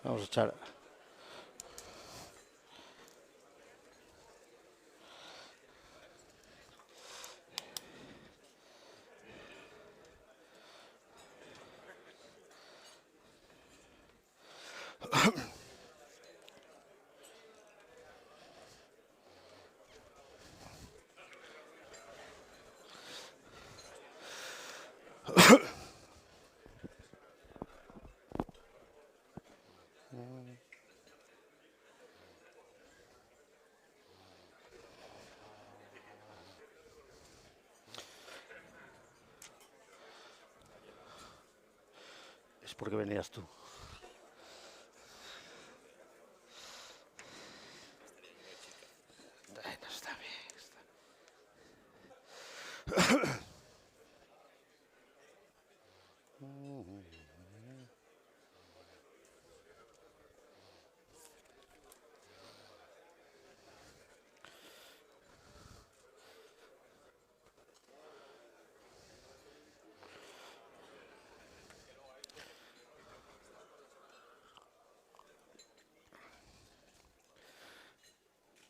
Vamos a echar. Es porque venías tú. Bueno, está bien.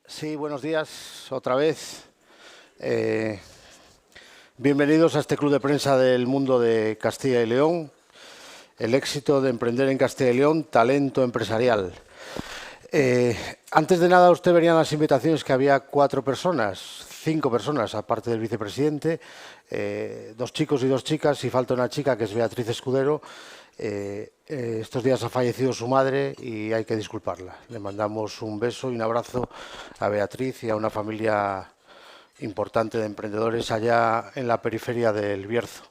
Sí, buenos días otra vez. Bienvenidos a este club de prensa del mundo de Castilla y León. El éxito de emprender en Castilla y León, talento empresarial. Antes de nada, usted vería en las invitaciones que había 5 personas, aparte del vicepresidente, 2 chicos y 2 chicas, y falta una chica que es Beatriz Escudero. Estos días ha fallecido su madre y hay que disculparla. Le mandamos un beso y un abrazo a Beatriz y a una familia importante de emprendedores allá en la periferia del Bierzo.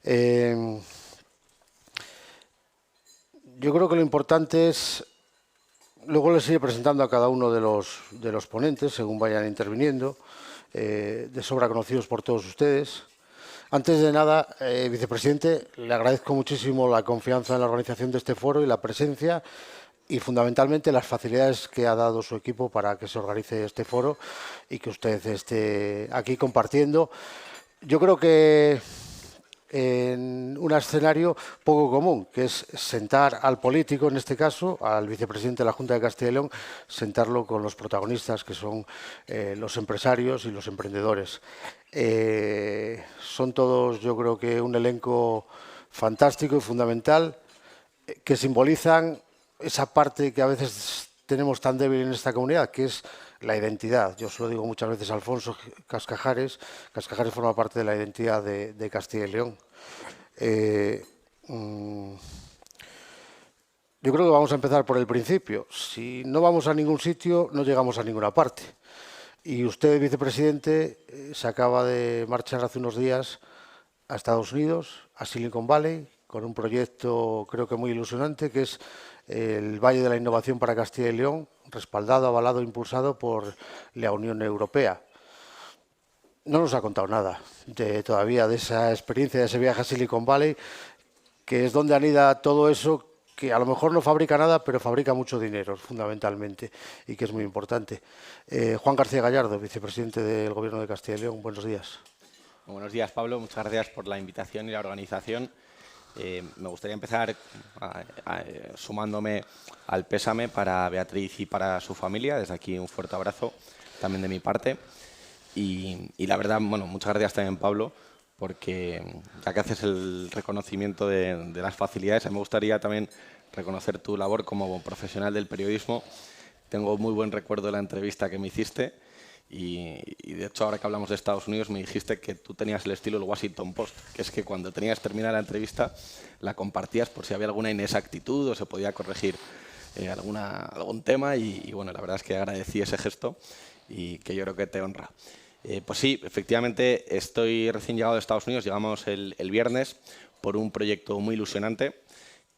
Yo creo que lo importante es, luego les iré presentando a cada uno de los ponentes según vayan interviniendo, de sobra conocidos por todos ustedes. Antes de nada, vicepresidente, le agradezco muchísimo la confianza en la organización de este foro y la presencia y fundamentalmente las facilidades que ha dado su equipo para que se organice este foro y que usted esté aquí compartiendo. Yo creo que en un escenario poco común, que es sentar al político, en este caso, al vicepresidente de la Junta de Castilla y León, sentarlo con los protagonistas, que son los empresarios y los emprendedores. Son todos, yo creo que un elenco fantástico y fundamental, que simbolizan esa parte que a veces tenemos tan débil en esta comunidad, que es la identidad. Yo se lo digo muchas veces a Alfonso Cascajares. Cascajares forma parte de la identidad de Castilla y León. Yo creo que vamos a empezar por el principio. Si no vamos a ningún sitio, no llegamos a ninguna parte. Y usted, vicepresidente, se acaba de marchar hace unos días a Estados Unidos, a Silicon Valley, con un proyecto creo que muy ilusionante, que es el Valle de la Innovación para Castilla y León, respaldado, avalado, impulsado por la Unión Europea. No nos ha contado nada todavía de esa experiencia, de ese viaje a Silicon Valley, que es donde anida todo eso que a lo mejor no fabrica nada, pero fabrica mucho dinero, fundamentalmente, y que es muy importante. Juan García Gallardo, vicepresidente del Gobierno de Castilla y León, buenos días. Buenos días, Pablo. Muchas gracias por la invitación y la organización. Me gustaría empezar sumándome al pésame para Beatriz y para su familia. Desde aquí un fuerte abrazo también de mi parte. Y la verdad, bueno, muchas gracias también, Pablo, porque ya que haces el reconocimiento de las facilidades, me gustaría también reconocer tu labor como profesional del periodismo. Tengo muy buen recuerdo de la entrevista que me hiciste. Y de hecho, ahora que hablamos de Estados Unidos, me dijiste que tú tenías el estilo del Washington Post, que es que cuando tenías terminada la entrevista la compartías por si había alguna inexactitud o se podía corregir algún tema y bueno, la verdad es que agradecí ese gesto y que yo creo que te honra. Pues sí, efectivamente estoy recién llegado de Estados Unidos, llegamos el viernes por un proyecto muy ilusionante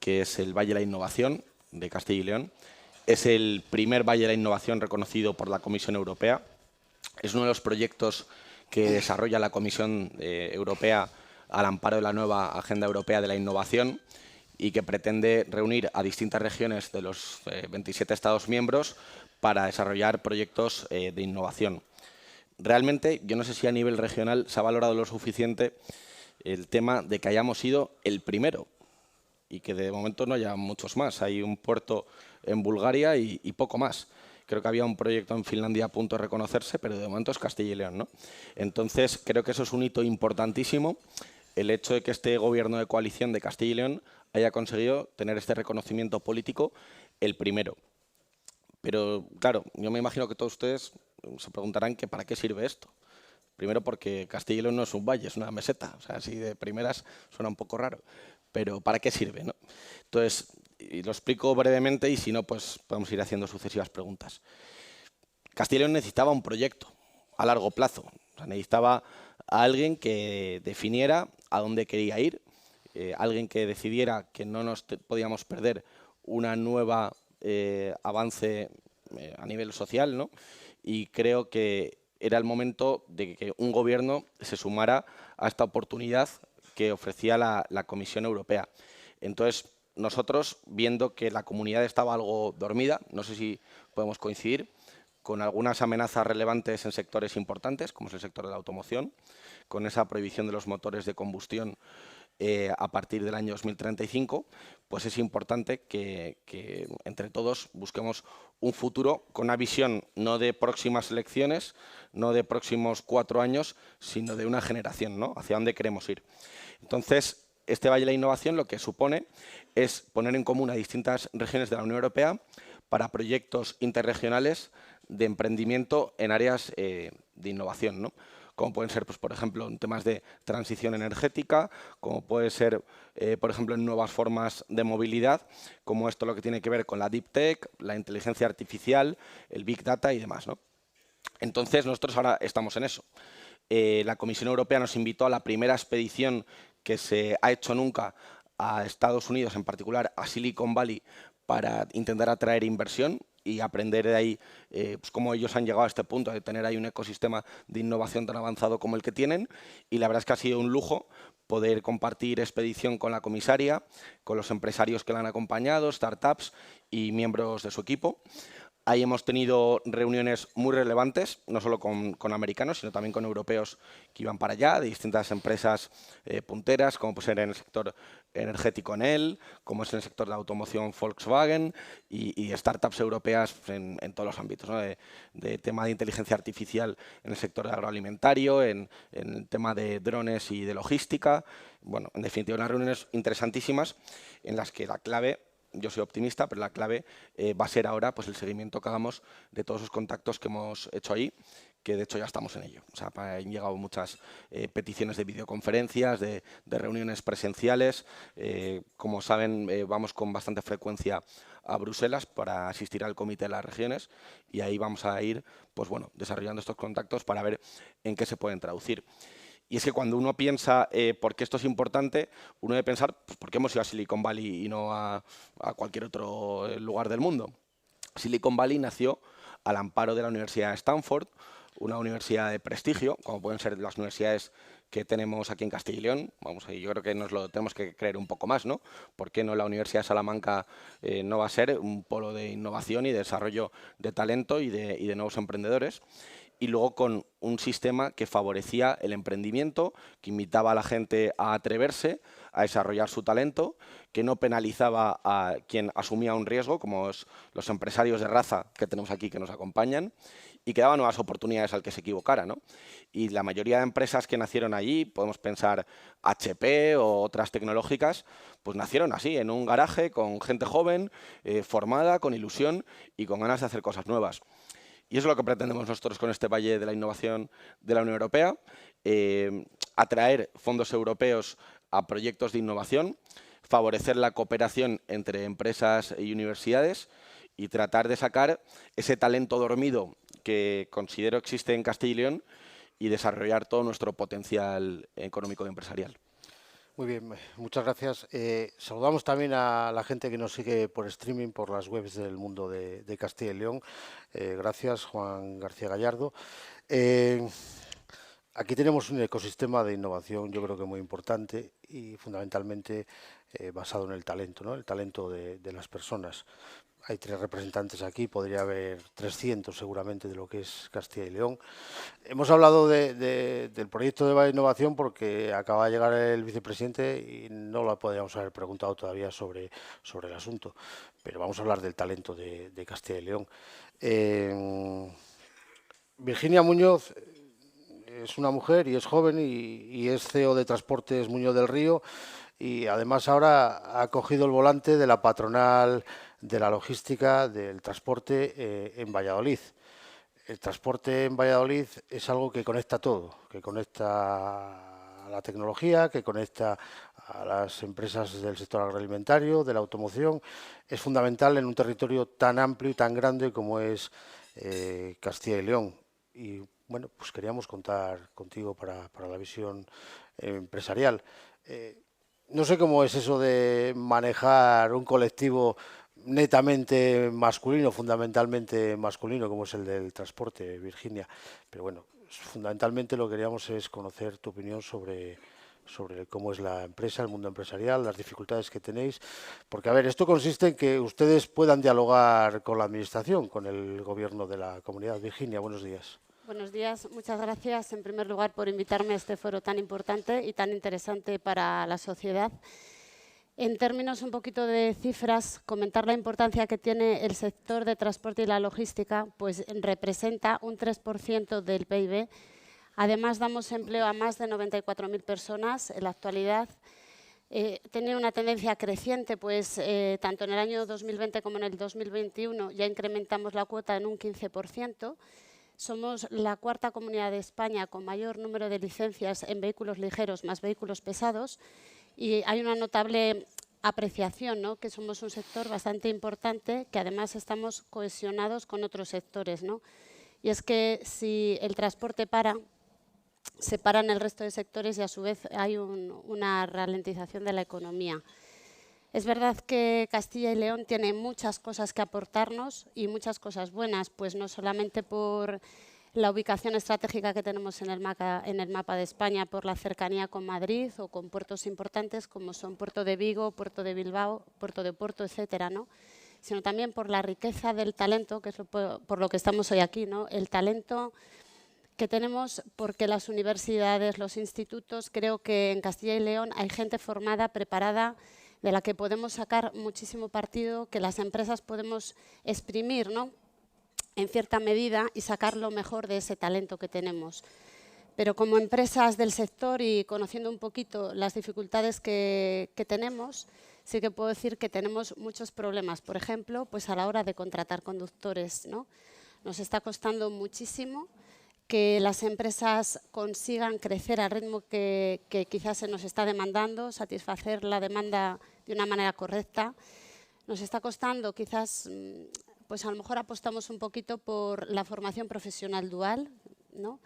que es el Valle de la Innovación de Castilla y León. Es el primer Valle de la Innovación reconocido por la Comisión Europea. Es uno de los proyectos que desarrolla la Comisión Europea al amparo de la nueva Agenda Europea de la Innovación y que pretende reunir a distintas regiones de los 27 Estados miembros para desarrollar proyectos de innovación. realmente yo no sé si a nivel regional se ha valorado lo suficiente el tema de que hayamos sido el primero y que de momento no haya muchos más. Hay un puerto en Bulgaria y poco más. Creo que había un proyecto en Finlandia a punto de reconocerse, pero de momento es Castilla y León, ¿no? Entonces, creo que eso es un hito importantísimo, el hecho de que este gobierno de coalición de Castilla y León haya conseguido tener este reconocimiento político el primero. Pero, claro, yo me imagino que todos ustedes se preguntarán que para qué sirve esto. Primero porque Castilla y León no es un valle, es una meseta. O sea, así de primeras suena un poco raro. Pero ¿para qué sirve, no? Entonces, y lo explico brevemente y si no, pues podemos ir haciendo sucesivas preguntas. Castilla y León necesitaba un proyecto a largo plazo. O sea, necesitaba a alguien que definiera a dónde quería ir, alguien que decidiera que no nos podíamos perder una nueva avance a nivel social, ¿no? Y creo que era el momento de que un gobierno se sumara a esta oportunidad que ofrecía la Comisión Europea. Entonces, nosotros, viendo que la comunidad estaba algo dormida, no sé si podemos coincidir, con algunas amenazas relevantes en sectores importantes, como es el sector de la automoción, con esa prohibición de los motores de combustión a partir del año 2035, pues es importante que entre todos busquemos un futuro con una visión no de próximas elecciones, no de próximos 4 años, sino de una generación, ¿no? Hacia dónde queremos ir. Entonces, este Valle de la Innovación lo que supone es poner en común a distintas regiones de la Unión Europea para proyectos interregionales de emprendimiento en áreas de innovación, ¿no? Como pueden ser, pues, por ejemplo, en temas de transición energética, como puede ser, por ejemplo, en nuevas formas de movilidad, como esto lo que tiene que ver con la Deep Tech, la inteligencia artificial, el Big Data y demás, ¿no? Entonces, nosotros ahora estamos en eso. La Comisión Europea nos invitó a la primera expedición que se ha hecho nunca a Estados Unidos, en particular a Silicon Valley, para intentar atraer inversión y aprender de ahí pues cómo ellos han llegado a este punto de tener ahí un ecosistema de innovación tan avanzado como el que tienen. Y la verdad es que ha sido un lujo poder compartir expedición con la comisaria, con los empresarios que la han acompañado, startups y miembros de su equipo. Ahí hemos tenido reuniones muy relevantes, no solo con americanos, sino también con europeos que iban para allá, de distintas empresas punteras, como puede ser en el sector energético Enel, como es en el sector de automoción Volkswagen y startups europeas en todos los ámbitos, ¿no? de tema de inteligencia artificial en el sector agroalimentario, en el tema de drones y de logística. Bueno, en definitiva, unas reuniones interesantísimas en las que la clave, yo soy optimista, pero la clave va a ser ahora pues, el seguimiento que hagamos de todos esos contactos que hemos hecho ahí, que de hecho ya estamos en ello. O sea, han llegado muchas peticiones de videoconferencias, de reuniones presenciales. Como saben, vamos con bastante frecuencia a Bruselas para asistir al Comité de las Regiones y ahí vamos a ir pues, bueno, desarrollando estos contactos para ver en qué se pueden traducir. Y es que cuando uno piensa por qué esto es importante, uno debe pensar pues, por qué hemos ido a Silicon Valley y no a cualquier otro lugar del mundo. Silicon Valley nació al amparo de la Universidad de Stanford, una universidad de prestigio, como pueden ser las universidades que tenemos aquí en Castilla y León. Vamos, yo creo que nos lo tenemos que creer un poco más, ¿no? ¿Por qué no la Universidad de Salamanca no va a ser un polo de innovación y de desarrollo de talento y de nuevos emprendedores? Y luego con un sistema que favorecía el emprendimiento, que invitaba a la gente a atreverse, a desarrollar su talento, que no penalizaba a quien asumía un riesgo, como los empresarios de raza que tenemos aquí que nos acompañan, y que daba nuevas oportunidades al que se equivocara, ¿no? Y la mayoría de empresas que nacieron allí, podemos pensar HP o otras tecnológicas, pues nacieron así, en un garaje con gente joven, formada, con ilusión y con ganas de hacer cosas nuevas. Y eso es lo que pretendemos nosotros con este Valle de la Innovación de la Unión Europea, atraer fondos europeos a proyectos de innovación, favorecer la cooperación entre empresas y universidades y tratar de sacar ese talento dormido que considero existe en Castilla y León y desarrollar todo nuestro potencial económico y empresarial. Muy bien, muchas gracias. Saludamos también a la gente que nos sigue por streaming, por las webs del mundo de Castilla y León. Gracias, Juan García Gallardo. Aquí tenemos un ecosistema de innovación, yo creo que muy importante y fundamentalmente basado en el talento, ¿no? El talento de las personas. hay 3 representantes aquí, podría haber 300 seguramente de lo que es Castilla y León. Hemos hablado del proyecto de Innovación porque acaba de llegar el vicepresidente y no lo podríamos haber preguntado todavía sobre el asunto, pero vamos a hablar del talento de Castilla y León. Virginia Muñoz es una mujer y es joven y es CEO de Transportes Muñoz del Río, y además ahora ha cogido el volante de la patronal de la logística del transporte en Valladolid. El transporte en Valladolid es algo que conecta todo, que conecta a la tecnología, que conecta a las empresas del sector agroalimentario, de la automoción. Es fundamental en un territorio tan amplio y tan grande como es Castilla y León. Y bueno, pues queríamos contar contigo para la visión empresarial. No sé cómo es eso de manejar un colectivo netamente masculino, fundamentalmente masculino, como es el del transporte, Virginia. Pero bueno, fundamentalmente lo que queríamos es conocer tu opinión sobre cómo es la empresa, el mundo empresarial, las dificultades que tenéis. Porque, a ver, esto consiste en que ustedes puedan dialogar con la Administración, con el Gobierno de la Comunidad. Virginia, buenos días. Buenos días, muchas gracias en primer lugar por invitarme a este foro tan importante y tan interesante para la sociedad. En términos un poquito de cifras, comentar la importancia que tiene el sector de transporte y la logística, pues representa un 3% del PIB. Además, damos empleo a más de 94.000 personas en la actualidad. Tiene una tendencia creciente, pues tanto en el año 2020 como en el 2021 ya incrementamos la cuota en un 15%. Somos la cuarta comunidad de España con mayor número de licencias en vehículos ligeros más vehículos pesados, y hay una notable apreciación, ¿no?, que somos un sector bastante importante, que además estamos cohesionados con otros sectores, ¿no? Y es que si el transporte se paran el resto de sectores y a su vez hay una ralentización de la economía. Es verdad que Castilla y León tiene muchas cosas que aportarnos y muchas cosas buenas, pues no solamente por la ubicación estratégica que tenemos en el mapa de España, por la cercanía con Madrid o con puertos importantes como son Puerto de Vigo, Puerto de Bilbao, Puerto de Oporto, etcétera, ¿no?, sino también por la riqueza del talento, que es por lo que estamos hoy aquí, ¿no?, el talento que tenemos, porque las universidades, los institutos, creo que en Castilla y León hay gente formada, preparada, de la que podemos sacar muchísimo partido, que las empresas podemos exprimir, ¿no?, en cierta medida y sacar lo mejor de ese talento que tenemos. Pero como empresas del sector y conociendo un poquito las dificultades que tenemos, sí que puedo decir que tenemos muchos problemas. Por ejemplo, pues a la hora de contratar conductores, ¿no?, nos está costando muchísimo que las empresas consigan crecer al ritmo que quizás se nos está demandando, satisfacer la demanda de una manera correcta. Nos está costando quizás, pues a lo mejor apostamos un poquito por la formación profesional dual, ¿no?,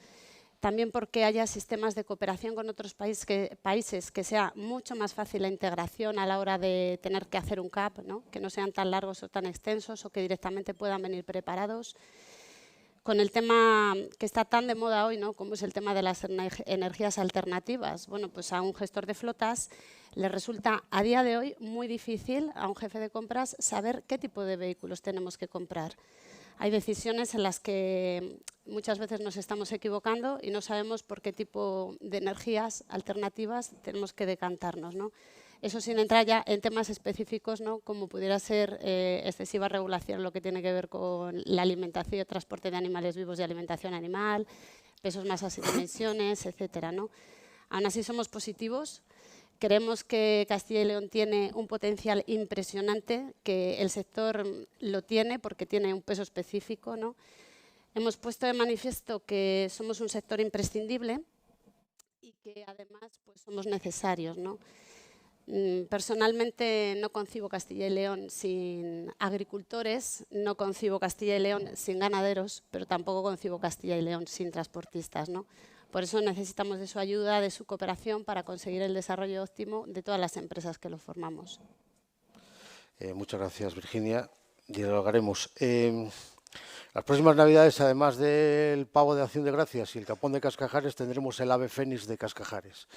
también porque haya sistemas de cooperación con otros países que sea mucho más fácil la integración a la hora de tener que hacer un CAP, ¿no?, que no sean tan largos o tan extensos o que directamente puedan venir preparados. Con el tema que está tan de moda hoy, ¿no?, como es el tema de las energías alternativas. Bueno, pues a un gestor de flotas le resulta a día de hoy muy difícil, a un jefe de compras, saber qué tipo de vehículos tenemos que comprar. Hay decisiones en las que muchas veces nos estamos equivocando y no sabemos por qué tipo de energías alternativas tenemos que decantarnos, ¿no? Eso sin entrar ya en temas específicos, ¿no?, como pudiera ser excesiva regulación, lo que tiene que ver con la alimentación, transporte de animales vivos y alimentación animal, pesos, masas y dimensiones, etcétera, ¿no? Aún así somos positivos. Creemos que Castilla y León tiene un potencial impresionante, que el sector lo tiene porque tiene un peso específico, ¿no? Hemos puesto de manifiesto que somos un sector imprescindible y que además pues, somos necesarios, ¿no? Personalmente no concibo Castilla y León sin agricultores, no concibo Castilla y León sin ganaderos, pero tampoco concibo Castilla y León sin transportistas, ¿no? Por eso necesitamos de su ayuda, de su cooperación para conseguir el desarrollo óptimo de todas las empresas que lo formamos. Muchas gracias, Virginia. Dialogaremos. Las próximas Navidades, además del pavo de Acción de Gracias y el capón de Cascajares, tendremos el ave fénix de Cascajares.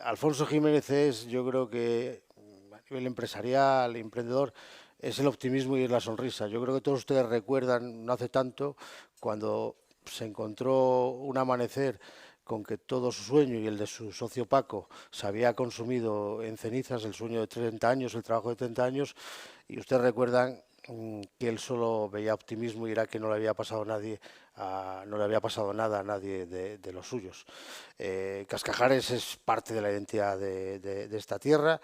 Alfonso Jiménez es, yo creo que a nivel empresarial, emprendedor, es el optimismo y es la sonrisa. Yo creo que todos ustedes recuerdan, no hace tanto, cuando se encontró un amanecer con que todo su sueño y el de su socio Paco se había consumido en cenizas, el sueño de 30 años, el trabajo de 30 años, y ustedes recuerdan que él solo veía optimismo y era que no le había pasado no le había pasado nada a nadie de los suyos. Cascajares es parte de la identidad de esta tierra.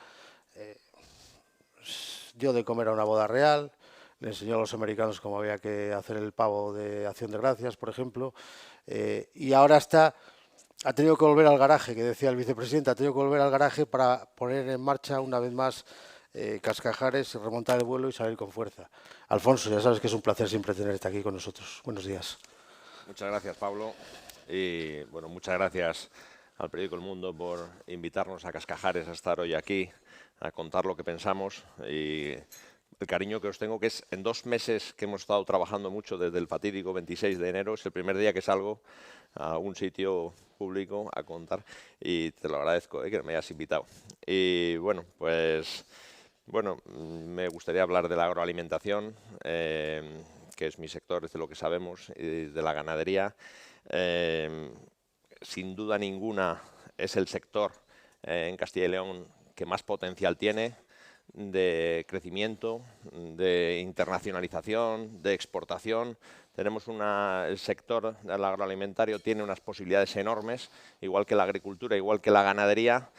Dio de comer a una boda real, le enseñó a los americanos cómo había que hacer el pavo de Acción de Gracias, por ejemplo, y ahora ha tenido que volver al garaje, que decía el vicepresidente, ha tenido que volver al garaje para poner en marcha una vez más Cascajares, remontar el vuelo y salir con fuerza. Alfonso, ya sabes que es un placer siempre tenerte aquí con nosotros. Buenos días. Muchas gracias, Pablo. Y bueno, muchas gracias al periódico El Mundo por invitarnos a Cascajares a estar hoy aquí, a contar lo que pensamos y el cariño que os tengo, que es en 2 meses que hemos estado trabajando mucho desde el fatídico 26 de enero, es el primer día que salgo a un sitio público a contar y te lo agradezco que me hayas invitado. Y bueno, pues me gustaría hablar de la agroalimentación, que es mi sector, es de lo que sabemos, y de la ganadería. Sin duda ninguna es el sector en Castilla y León que más potencial tiene de crecimiento, de internacionalización, de exportación. Tenemos el sector del agroalimentario tiene unas posibilidades enormes, igual que la agricultura, igual que la ganadería.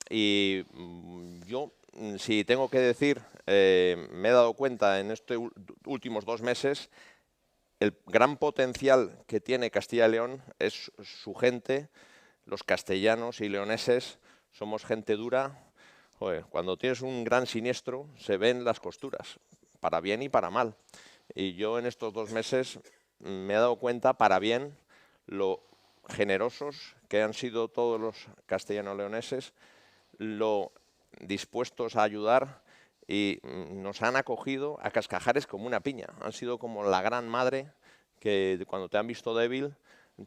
Y yo, si tengo que decir, me he dado cuenta en estos últimos 2 meses el gran potencial que tiene Castilla y León es su gente. Los castellanos y leoneses somos gente dura. Joder, cuando tienes un gran siniestro se ven las costuras, para bien y para mal. Y yo en estos 2 meses me he dado cuenta, para bien, lo generosos que han sido todos los castellano-leoneses, lo dispuestos a ayudar, y nos han acogido a Cascajares como una piña. Han sido como la gran madre que cuando te han visto débil,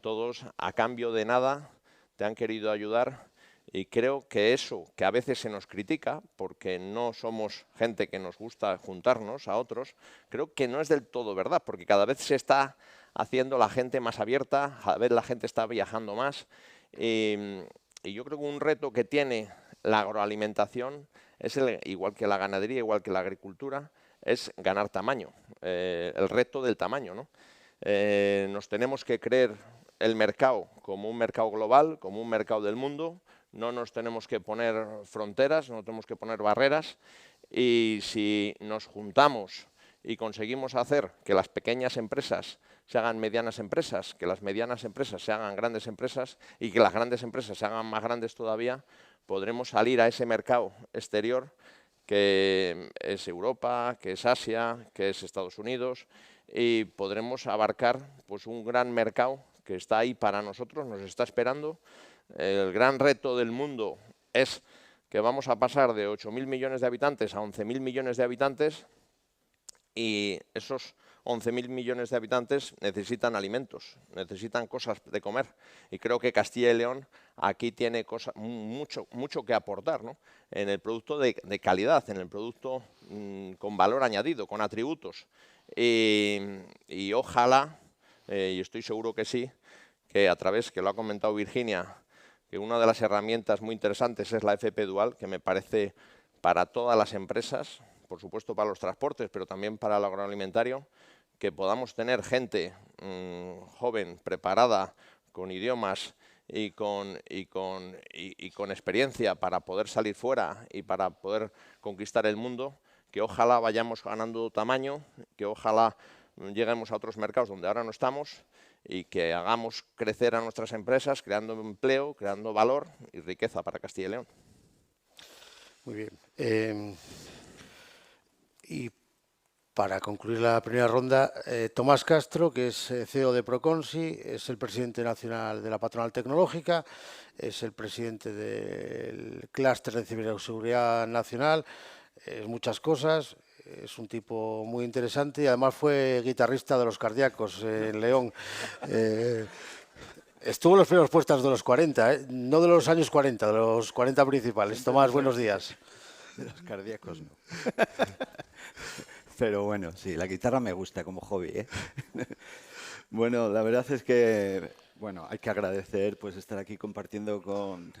todos a cambio de nada te han querido ayudar. Y creo que eso, que a veces se nos critica, porque no somos gente que nos gusta juntarnos a otros, creo que no es del todo verdad, porque cada vez se está haciendo la gente más abierta, cada vez la gente está viajando más. Y yo creo que un reto que tiene la agroalimentación es, igual que la ganadería, igual que la agricultura, es ganar tamaño, el reto del tamaño, ¿no? Nos tenemos que creer el mercado como un mercado global, como un mercado del mundo. No nos tenemos que poner fronteras, no tenemos que poner barreras, y si nos juntamos y conseguimos hacer que las pequeñas empresas se hagan medianas empresas, que las medianas empresas se hagan grandes empresas y que las grandes empresas se hagan más grandes todavía, podremos salir a ese mercado exterior que es Europa, que es Asia, que es Estados Unidos, y podremos abarcar pues un gran mercado que está ahí para nosotros, nos está esperando. El gran reto del mundo es que vamos a pasar de 8.000 millones de habitantes a 11.000 millones de habitantes, y esos 11.000 millones de habitantes necesitan alimentos, necesitan cosas de comer. Y creo que Castilla y León aquí tiene mucho que aportar, ¿no? En el producto de calidad, en el producto con valor añadido, con atributos. Y ojalá, y estoy seguro que sí, que a través, que lo ha comentado Virginia, que una de las herramientas muy interesantes es la FP Dual, que me parece para todas las empresas, por supuesto para los transportes, pero también para el agroalimentario, que podamos tener gente joven, preparada, con idiomas y con experiencia para poder salir fuera y para poder conquistar el mundo, que ojalá vayamos ganando tamaño, que ojalá lleguemos a otros mercados donde ahora no estamos, y que hagamos crecer a nuestras empresas, creando empleo, creando valor y riqueza para Castilla y León. Muy bien. Y para concluir la primera ronda, Tomás Castro, que es CEO de Proconsi, es el presidente nacional de la Patronal Tecnológica, es el presidente del Clúster de Ciberseguridad Nacional, es muchas cosas. Es un tipo muy interesante y además fue guitarrista de Los Cardíacos en León. Estuvo en los primeros puestos de los 40, no de los años 40, de los 40 principales. Tomás, buenos días. de los cardíacos no. Pero bueno, sí, la guitarra me gusta como hobby, ¿eh? Bueno, la verdad es que bueno, hay que agradecer pues estar aquí compartiendo con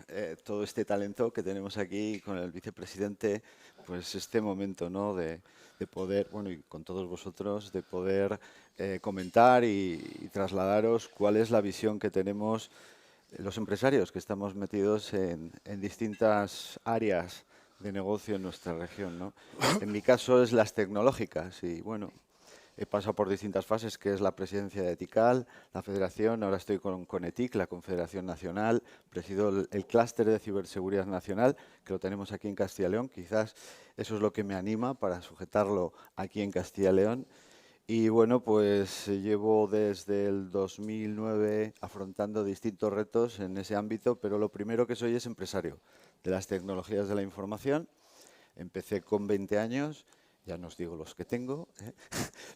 todo este talento que tenemos aquí, con el vicepresidente, pues este momento, ¿no? De poder, bueno, y con todos vosotros, de poder comentar y trasladaros cuál es la visión que tenemos los empresarios que estamos metidos en distintas áreas de negocio en nuestra región, ¿no? En mi caso es las tecnológicas y bueno, he pasado por distintas fases, que es la presidencia de ETICAL, la federación, ahora estoy con CONETIC, la Confederación Nacional, presido el clúster de ciberseguridad nacional, que lo tenemos aquí en Castilla y León, quizás eso es lo que me anima para sujetarlo aquí en Castilla y León. Y bueno, pues llevo desde el 2009 afrontando distintos retos en ese ámbito, pero lo primero que soy es empresario de las tecnologías de la información. Empecé con 20 años, ya no os digo los que tengo,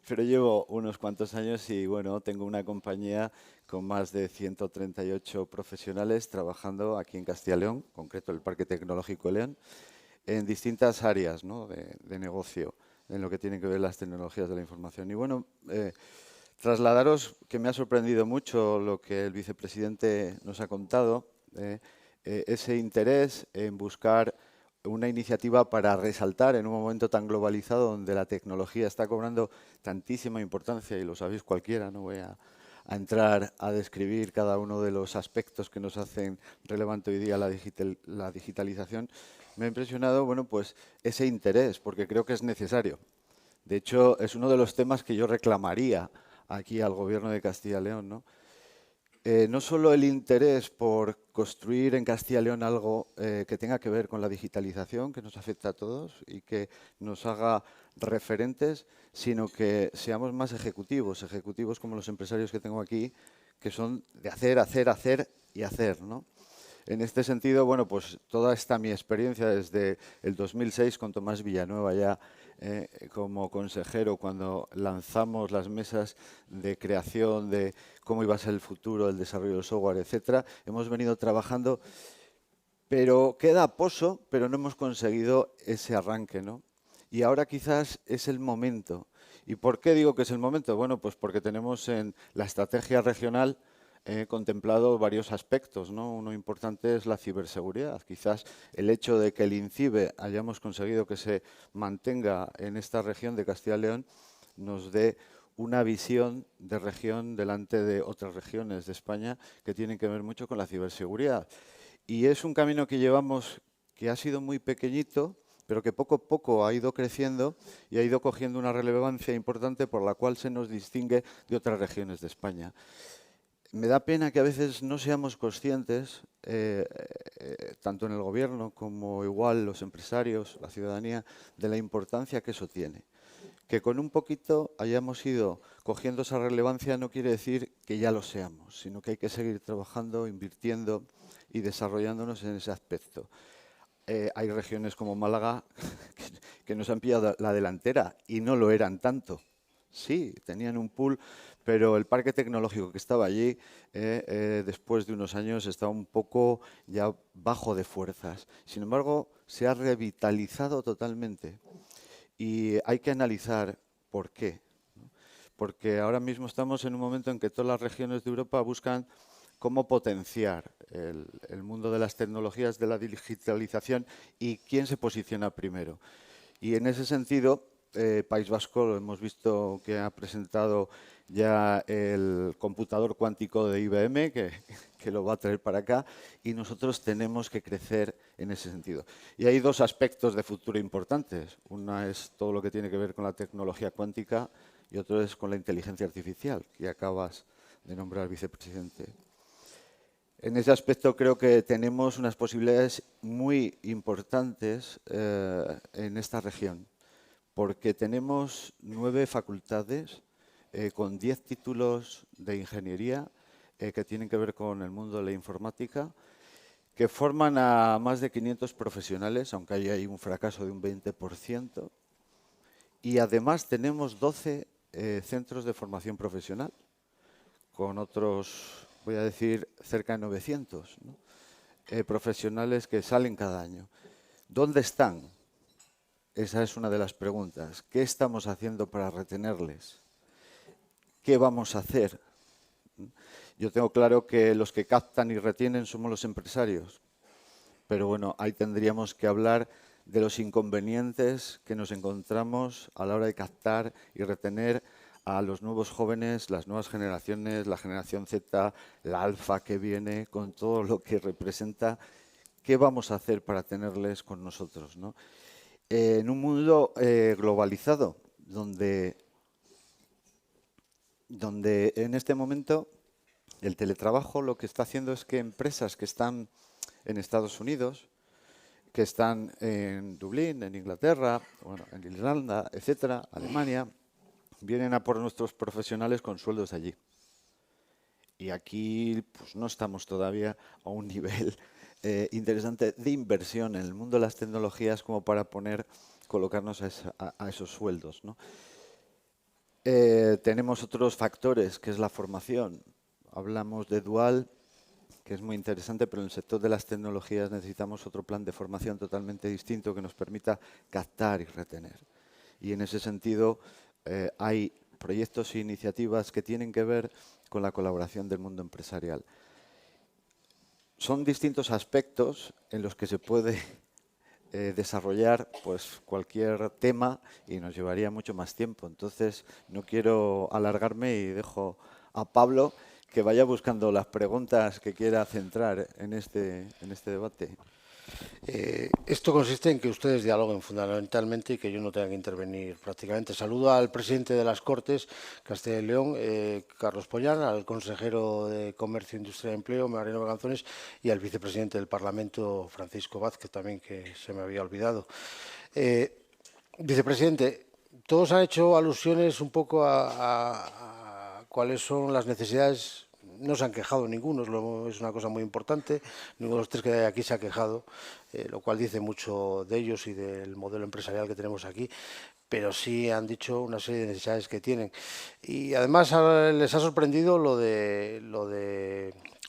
pero llevo unos cuantos años y bueno, tengo una compañía con más de 138 profesionales trabajando aquí en Castilla y León, en concreto el Parque Tecnológico de León, en distintas áreas, ¿no? de negocio, en lo que tiene que ver las tecnologías de la información. Y bueno, trasladaros que me ha sorprendido mucho lo que el vicepresidente nos ha contado, ese interés en buscar una iniciativa para resaltar en un momento tan globalizado donde la tecnología está cobrando tantísima importancia, y lo sabéis cualquiera, no voy a entrar a describir cada uno de los aspectos que nos hacen relevante hoy día la digitalización. Me ha impresionado, bueno, pues ese interés, porque creo que es necesario. De hecho, es uno de los temas que yo reclamaría aquí al Gobierno de Castilla y León, ¿no? No solo el interés por construir en Castilla y León algo que tenga que ver con la digitalización, que nos afecta a todos y que nos haga referentes, sino que seamos más ejecutivos, ejecutivos como los empresarios que tengo aquí, que son de hacer, hacer, hacer y hacer, ¿no? En este sentido, bueno, pues toda esta mi experiencia desde el 2006 con Tomás Villanueva ya como consejero, cuando lanzamos las mesas de creación de cómo iba a ser el futuro, el desarrollo del software, etcétera, hemos venido trabajando, pero queda pozo, pero no hemos conseguido ese arranque, ¿no? Y ahora quizás es el momento. ¿Y por qué digo que es el momento? Bueno, pues porque tenemos en la estrategia regional contemplado varios aspectos, ¿no? Uno importante es la ciberseguridad. Quizás el hecho de que el INCIBE hayamos conseguido que se mantenga en esta región de Castilla y León nos dé una visión de región delante de otras regiones de España que tienen que ver mucho con la ciberseguridad. Y es un camino que llevamos que ha sido muy pequeñito, pero que poco a poco ha ido creciendo y ha ido cogiendo una relevancia importante por la cual se nos distingue de otras regiones de España. Me da pena que a veces no seamos conscientes, tanto en el gobierno como igual los empresarios, la ciudadanía, de la importancia que eso tiene. Que con un poquito hayamos ido cogiendo esa relevancia no quiere decir que ya lo seamos, sino que hay que seguir trabajando, invirtiendo y desarrollándonos en ese aspecto. Hay regiones como Málaga que nos han pillado la delantera y no lo eran tanto. Sí, tenían un pool, pero el parque tecnológico que estaba allí, después de unos años, estaba un poco ya bajo de fuerzas. Sin embargo, se ha revitalizado totalmente y hay que analizar por qué. ¿No? Porque ahora mismo estamos en un momento en que todas las regiones de Europa buscan cómo potenciar el mundo de las tecnologías, de la digitalización y quién se posiciona primero. Y en ese sentido, País Vasco, lo hemos visto que ha presentado ya el computador cuántico de IBM, que lo va a traer para acá, y nosotros tenemos que crecer en ese sentido. Y hay dos aspectos de futuro importantes. Una es todo lo que tiene que ver con la tecnología cuántica y otro es con la inteligencia artificial, que acabas de nombrar, vicepresidente. En ese aspecto creo que tenemos unas posibilidades muy importantes en esta región, porque tenemos 9 facultades con 10 títulos de ingeniería que tienen que ver con el mundo de la informática, que forman a más de 500 profesionales, aunque hay ahí un fracaso de un 20%, y además tenemos 12 centros de formación profesional, con otros, voy a decir, cerca de 900, ¿no? Profesionales que salen cada año. ¿Dónde están? Esa es una de las preguntas. ¿Qué estamos haciendo para retenerles? ¿Qué vamos a hacer? Yo tengo claro que los que captan y retienen somos los empresarios, pero bueno, ahí tendríamos que hablar de los inconvenientes que nos encontramos a la hora de captar y retener a los nuevos jóvenes, las nuevas generaciones, la generación Z, la alfa que viene, con todo lo que representa. ¿Qué vamos a hacer para tenerles con nosotros, ¿no? En un mundo globalizado, donde en este momento el teletrabajo lo que está haciendo es que empresas que están en Estados Unidos, que están en Dublín, en Inglaterra, bueno, en Irlanda, etcétera, Alemania, vienen a por nuestros profesionales con sueldos de allí. Y aquí pues, no estamos todavía a un nivel interesante de inversión en el mundo de las tecnologías como para colocarnos a esos sueldos, ¿no? Tenemos otros factores, que es la formación. Hablamos de dual, que es muy interesante, pero en el sector de las tecnologías necesitamos otro plan de formación totalmente distinto que nos permita captar y retener. Y en ese sentido hay proyectos e iniciativas que tienen que ver con la colaboración del mundo empresarial. Son distintos aspectos en los que se puede desarrollar pues, cualquier tema y nos llevaría mucho más tiempo. Entonces, no quiero alargarme y dejo a Pablo que vaya buscando las preguntas que quiera centrar en este debate. Esto consiste en que ustedes dialoguen fundamentalmente y que yo no tenga que intervenir prácticamente. Saludo al presidente de las Cortes, Castilla y León, Carlos Pollán, al consejero de Comercio, Industria y Empleo, Mariano Beganzones, y al vicepresidente del Parlamento, Francisco Vázquez, también, que se me había olvidado. Vicepresidente, todos han hecho alusiones un poco a cuáles son las necesidades. No se han quejado ninguno, es una cosa muy importante. Ninguno de los tres que hay aquí se ha quejado, lo cual dice mucho de ellos y del modelo empresarial que tenemos aquí, pero sí han dicho una serie de necesidades que tienen. Y además les ha sorprendido lo del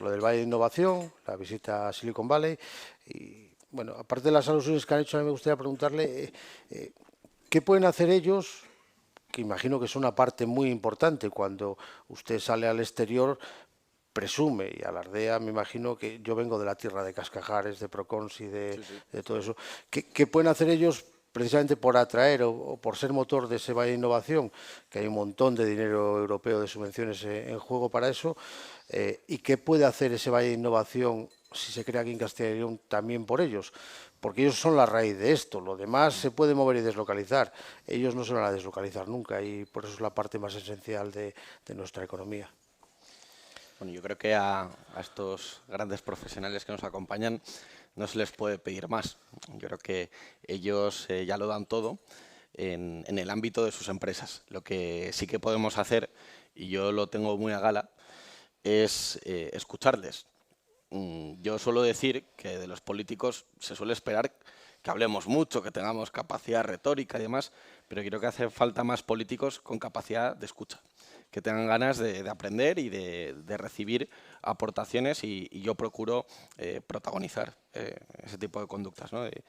Valle de Innovación, la visita a Silicon Valley. Y bueno, aparte de las alusiones que han hecho, a mí me gustaría preguntarle ¿qué pueden hacer ellos? Que imagino que es una parte muy importante cuando usted sale al exterior, presume y alardea. Me imagino que yo vengo de la tierra de Cascajares, de Procons y de todo eso. ¿Qué pueden hacer ellos precisamente por atraer o por ser motor de ese Valle de Innovación? Que hay un montón de dinero europeo de subvenciones en juego para eso. ¿Y qué puede hacer ese Valle de Innovación si se crea aquí en Castilla y León también por ellos? Porque ellos son la raíz de esto. Lo demás se puede mover y deslocalizar. Ellos no se van a deslocalizar nunca y por eso es la parte más esencial de nuestra economía. Bueno, yo creo que a estos grandes profesionales que nos acompañan no se les puede pedir más. Yo creo que ellos ya lo dan todo en el ámbito de sus empresas. Lo que sí que podemos hacer, y yo lo tengo muy a gala, es escucharles. Yo suelo decir que de los políticos se suele esperar que hablemos mucho, que tengamos capacidad retórica y demás, pero creo que hace falta más políticos con capacidad de escucha, que tengan ganas de aprender y de recibir aportaciones y yo procuro protagonizar ese tipo de conductas, ¿no? De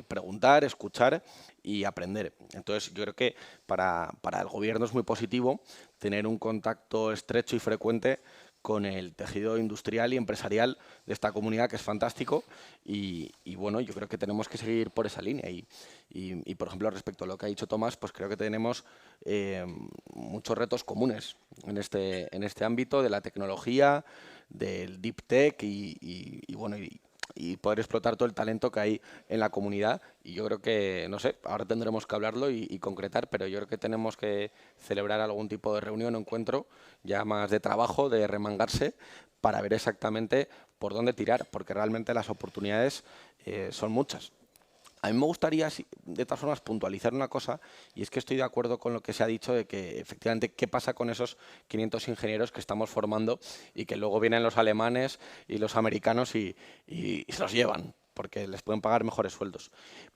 preguntar, escuchar y aprender. Entonces yo creo que para el gobierno es muy positivo tener un contacto estrecho y frecuente con el tejido industrial y empresarial de esta comunidad, que es fantástico, y bueno, yo creo que tenemos que seguir por esa línea. Y por ejemplo, respecto a lo que ha dicho Tomás, pues creo que tenemos muchos retos comunes en este ámbito de la tecnología, del deep tech y bueno, y poder explotar todo el talento que hay en la comunidad. Y yo creo que, no sé, ahora tendremos que hablarlo y concretar, pero yo creo que tenemos que celebrar algún tipo de reunión o encuentro ya más de trabajo, de remangarse, para ver exactamente por dónde tirar, porque realmente las oportunidades son muchas. A mí me gustaría, de todas formas, puntualizar una cosa, y es que estoy de acuerdo con lo que se ha dicho de que, efectivamente, ¿qué pasa con esos 500 ingenieros que estamos formando y que luego vienen los alemanes y los americanos y se los llevan, porque les pueden pagar mejores sueldos?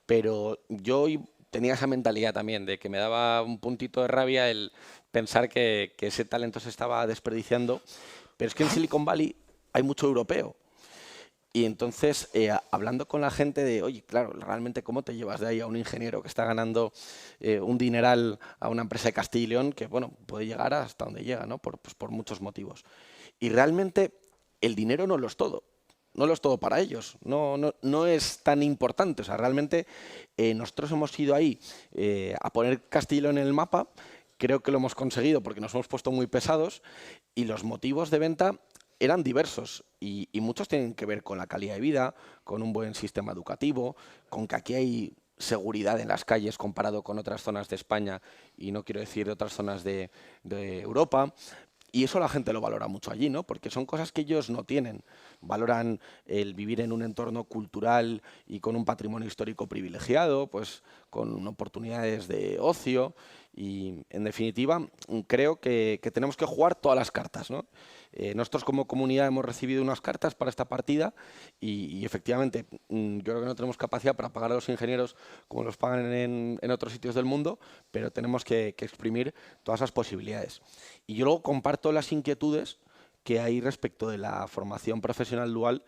Pero yo tenía esa mentalidad también de que me daba un puntito de rabia el pensar que ese talento se estaba desperdiciando, pero es que en Silicon Valley hay mucho europeo. Y entonces, hablando con la gente de, oye, claro, realmente, ¿cómo te llevas de ahí a un ingeniero que está ganando un dineral a una empresa de Castilla y León que, bueno, puede llegar hasta donde llega, ¿no? Pues por muchos motivos. Y realmente el dinero no lo es todo. No lo es todo para ellos. No es tan importante. O sea, realmente nosotros hemos ido ahí a poner Castilla y León en el mapa. Creo que lo hemos conseguido porque nos hemos puesto muy pesados y los motivos de venta eran diversos y muchos tienen que ver con la calidad de vida, con un buen sistema educativo, con que aquí hay seguridad en las calles comparado con otras zonas de España y no quiero decir de otras zonas de Europa. Y eso la gente lo valora mucho allí, ¿no? Porque son cosas que ellos no tienen. Valoran el vivir en un entorno cultural y con un patrimonio histórico privilegiado, pues con oportunidades de ocio y, en definitiva, creo que tenemos que jugar todas las cartas, ¿no? Nosotros como comunidad hemos recibido unas cartas para esta partida y efectivamente yo creo que no tenemos capacidad para pagar a los ingenieros como los pagan en otros sitios del mundo, pero tenemos que exprimir todas esas posibilidades. Y yo luego comparto las inquietudes que hay respecto de la formación profesional dual.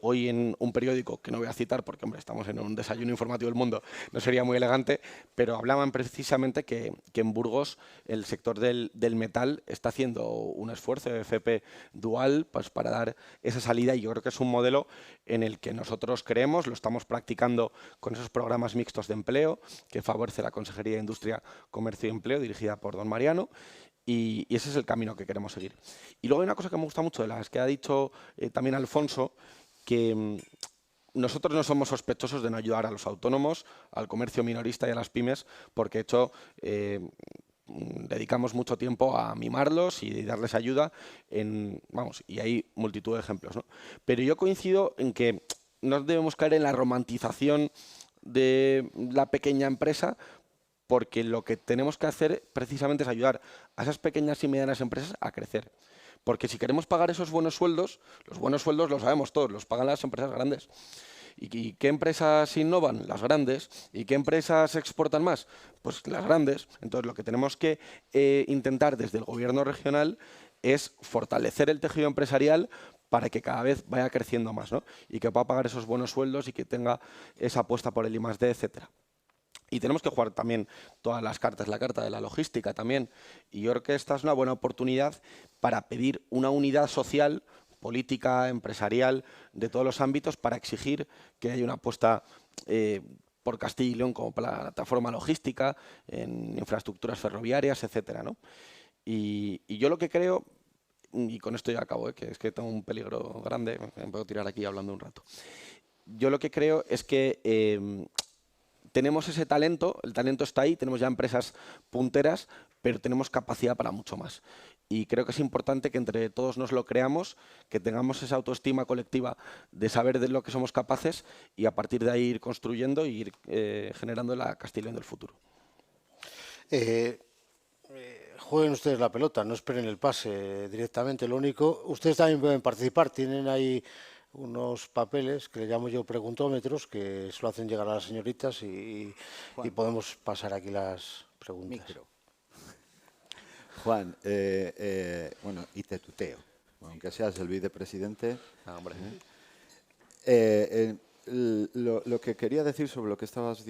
Hoy en un periódico, que no voy a citar porque, hombre, estamos en un desayuno informativo del mundo, no sería muy elegante, pero hablaban precisamente que en Burgos el sector del metal está haciendo un esfuerzo de FP dual pues, para dar esa salida y yo creo que es un modelo en el que nosotros creemos, lo estamos practicando con esos programas mixtos de empleo que favorece la Consejería de Industria, Comercio y Empleo dirigida por don Mariano. Y ese es el camino que queremos seguir. Y luego hay una cosa que me gusta mucho de las que ha dicho también Alfonso, que nosotros no somos sospechosos de no ayudar a los autónomos, al comercio minorista y a las pymes, porque de hecho dedicamos mucho tiempo a mimarlos y darles ayuda, vamos, y hay multitud de ejemplos, ¿no? Pero yo coincido en que no debemos caer en la romantización de la pequeña empresa, porque lo que tenemos que hacer precisamente es ayudar a esas pequeñas y medianas empresas a crecer. Porque si queremos pagar esos buenos sueldos, los buenos sueldos los sabemos todos, los pagan las empresas grandes. ¿Y qué empresas innovan? Las grandes. ¿Y qué empresas exportan más? Pues las grandes. Entonces lo que tenemos que intentar desde el gobierno regional es fortalecer el tejido empresarial para que cada vez vaya creciendo más, ¿no? Y que pueda pagar esos buenos sueldos y que tenga esa apuesta por el I+D, etcétera. Y tenemos que jugar también todas las cartas, la carta de la logística también. Y yo creo que esta es una buena oportunidad para pedir una unidad social, política, empresarial, de todos los ámbitos, para exigir que haya una apuesta por Castilla y León como plataforma logística, en infraestructuras ferroviarias, etcétera, ¿no? Y yo lo que creo, y con esto ya acabo, que es que tengo un peligro grande, me puedo tirar aquí hablando un rato. Yo lo que creo es que tenemos ese talento, el talento está ahí, tenemos ya empresas punteras, pero tenemos capacidad para mucho más. Y creo que es importante que entre todos nos lo creamos, que tengamos esa autoestima colectiva de saber de lo que somos capaces y a partir de ahí ir construyendo e ir generando la Castilla y León del futuro. Jueguen ustedes la pelota, no esperen el pase directamente. Lo único, ustedes también pueden participar, tienen ahí unos papeles que le llamo yo preguntómetros, que se lo hacen llegar a las señoritas y podemos pasar aquí las preguntas. Micro. Juan, bueno, y te tuteo, aunque seas el vicepresidente. Hombre. Lo que quería decir sobre lo que estabas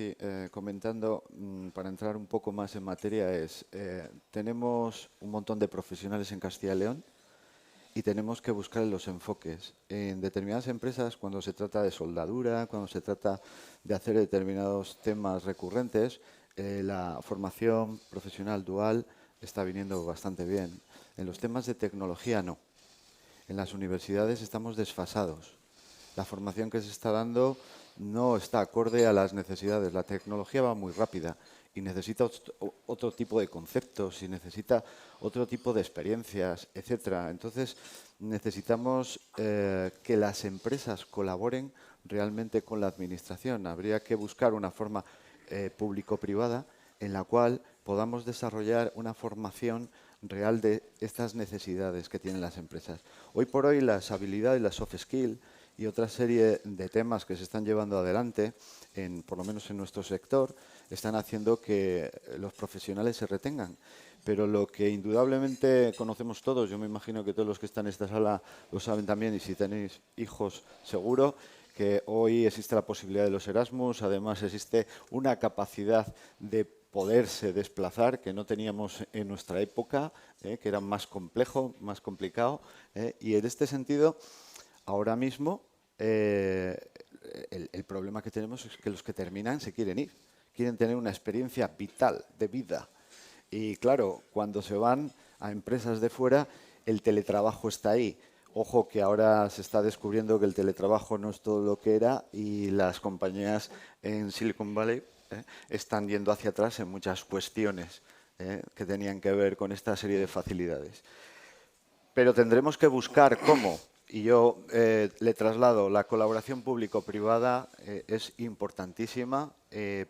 comentando, para entrar un poco más en materia, es tenemos un montón de profesionales en Castilla y León y tenemos que buscar los enfoques. En determinadas empresas, cuando se trata de soldadura, cuando se trata de hacer determinados temas recurrentes, la formación profesional dual está viniendo bastante bien. En los temas de tecnología, no. En las universidades estamos desfasados. La formación que se está dando no está acorde a las necesidades. La tecnología va muy rápida y necesita otro tipo de conceptos y necesita otro tipo de experiencias, etcétera. Entonces, necesitamos que las empresas colaboren realmente con la administración. Habría que buscar una forma público-privada en la cual podamos desarrollar una formación real de estas necesidades que tienen las empresas. Hoy por hoy las habilidades, las soft skills y otra serie de temas que se están llevando adelante, por lo menos en nuestro sector, están haciendo que los profesionales se retengan. Pero lo que indudablemente conocemos todos, yo me imagino que todos los que están en esta sala lo saben también, y si tenéis hijos seguro, que hoy existe la posibilidad de los Erasmus, además existe una capacidad de poderse desplazar que no teníamos en nuestra época, que era más complejo, más complicado, y en este sentido, ahora mismo, el problema que tenemos es que los que terminan se quieren ir, quieren tener una experiencia vital, de vida. Y claro, cuando se van a empresas de fuera, el teletrabajo está ahí. Ojo que ahora se está descubriendo que el teletrabajo no es todo lo que era y las compañías en Silicon Valley están yendo hacia atrás en muchas cuestiones que tenían que ver con esta serie de facilidades. Pero tendremos que buscar cómo. Y yo le traslado, la colaboración público-privada es importantísima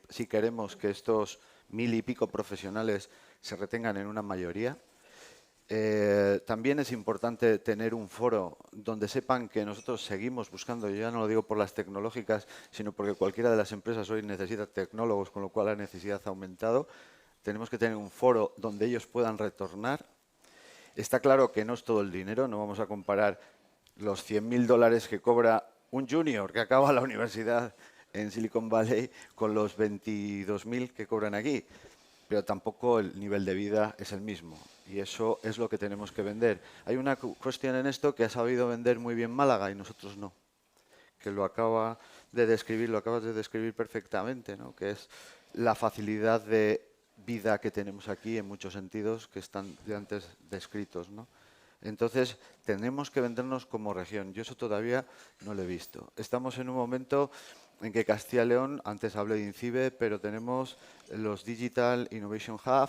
si queremos que estos 1000 y pico profesionales se retengan en una mayoría. También es importante tener un foro donde sepan que nosotros seguimos buscando, yo ya no lo digo por las tecnológicas, sino porque cualquiera de las empresas hoy necesita tecnólogos, con lo cual la necesidad ha aumentado. Tenemos que tener un foro donde ellos puedan retornar. Está claro que no es todo el dinero, no vamos a comparar los $100.000 que cobra un junior que acaba la universidad en Silicon Valley con los 22.000 que cobran aquí. Pero tampoco el nivel de vida es el mismo y eso es lo que tenemos que vender. Hay una cuestión en esto que ha sabido vender muy bien Málaga y nosotros no, que lo acabas de describir perfectamente, ¿no? Que es la facilidad de vida que tenemos aquí en muchos sentidos que están de antes descritos, ¿no? Entonces, tenemos que vendernos como región. Yo eso todavía no lo he visto. Estamos en un momento en que Castilla y León, antes hablé de INCIBE, pero tenemos los Digital Innovation Hub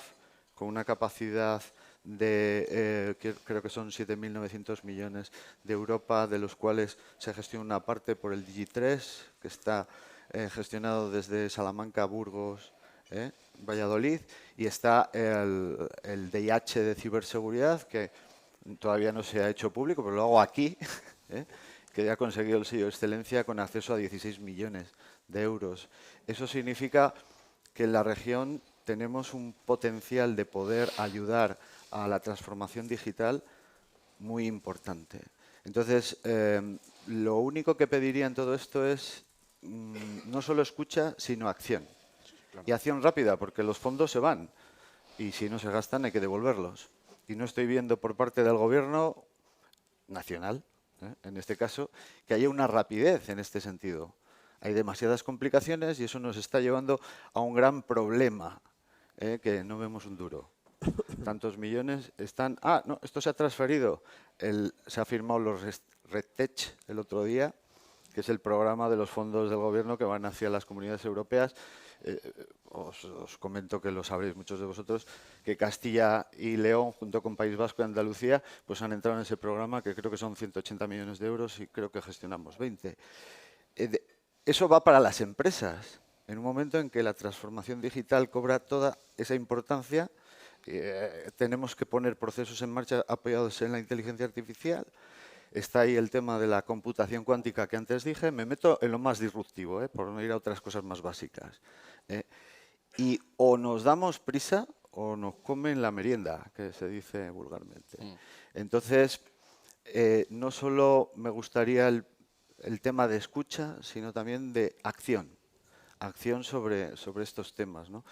con una capacidad de, creo que son 7.900 millones de Europa, de los cuales se gestiona una parte por el Digi3, que está gestionado desde Salamanca, Burgos, Valladolid, y está el DIH de ciberseguridad, que todavía no se ha hecho público, pero lo hago aquí, que ya ha conseguido el sello de excelencia con acceso a 16 millones de euros. Eso significa que en la región tenemos un potencial de poder ayudar a la transformación digital muy importante. Entonces, lo único que pediría en todo esto es no solo escucha, sino acción. Claro. Y acción rápida, porque los fondos se van y si no se gastan hay que devolverlos. Y no estoy viendo por parte del Gobierno nacional, en este caso, que haya una rapidez en este sentido. Hay demasiadas complicaciones y eso nos está llevando a un gran problema, que no vemos un duro. Tantos millones están... Ah, no, esto se ha transferido. Se ha firmado los RedTech el otro día, que es el programa de los fondos del Gobierno que van hacia las comunidades europeas. Os comento que lo sabréis muchos de vosotros, que Castilla y León, junto con País Vasco y Andalucía, pues han entrado en ese programa, que creo que son 180 millones de euros y creo que gestionamos 20. Eso va para las empresas. En un momento en que la transformación digital cobra toda esa importancia, tenemos que poner procesos en marcha apoyados en la inteligencia artificial. Está ahí el tema de la computación cuántica que antes dije. Me meto en lo más disruptivo, por no ir a otras cosas más básicas. Y o nos damos prisa o nos comen la merienda, que se dice vulgarmente. Entonces, no solo me gustaría el tema de escucha, sino también de acción. Acción sobre estos temas, ¿no?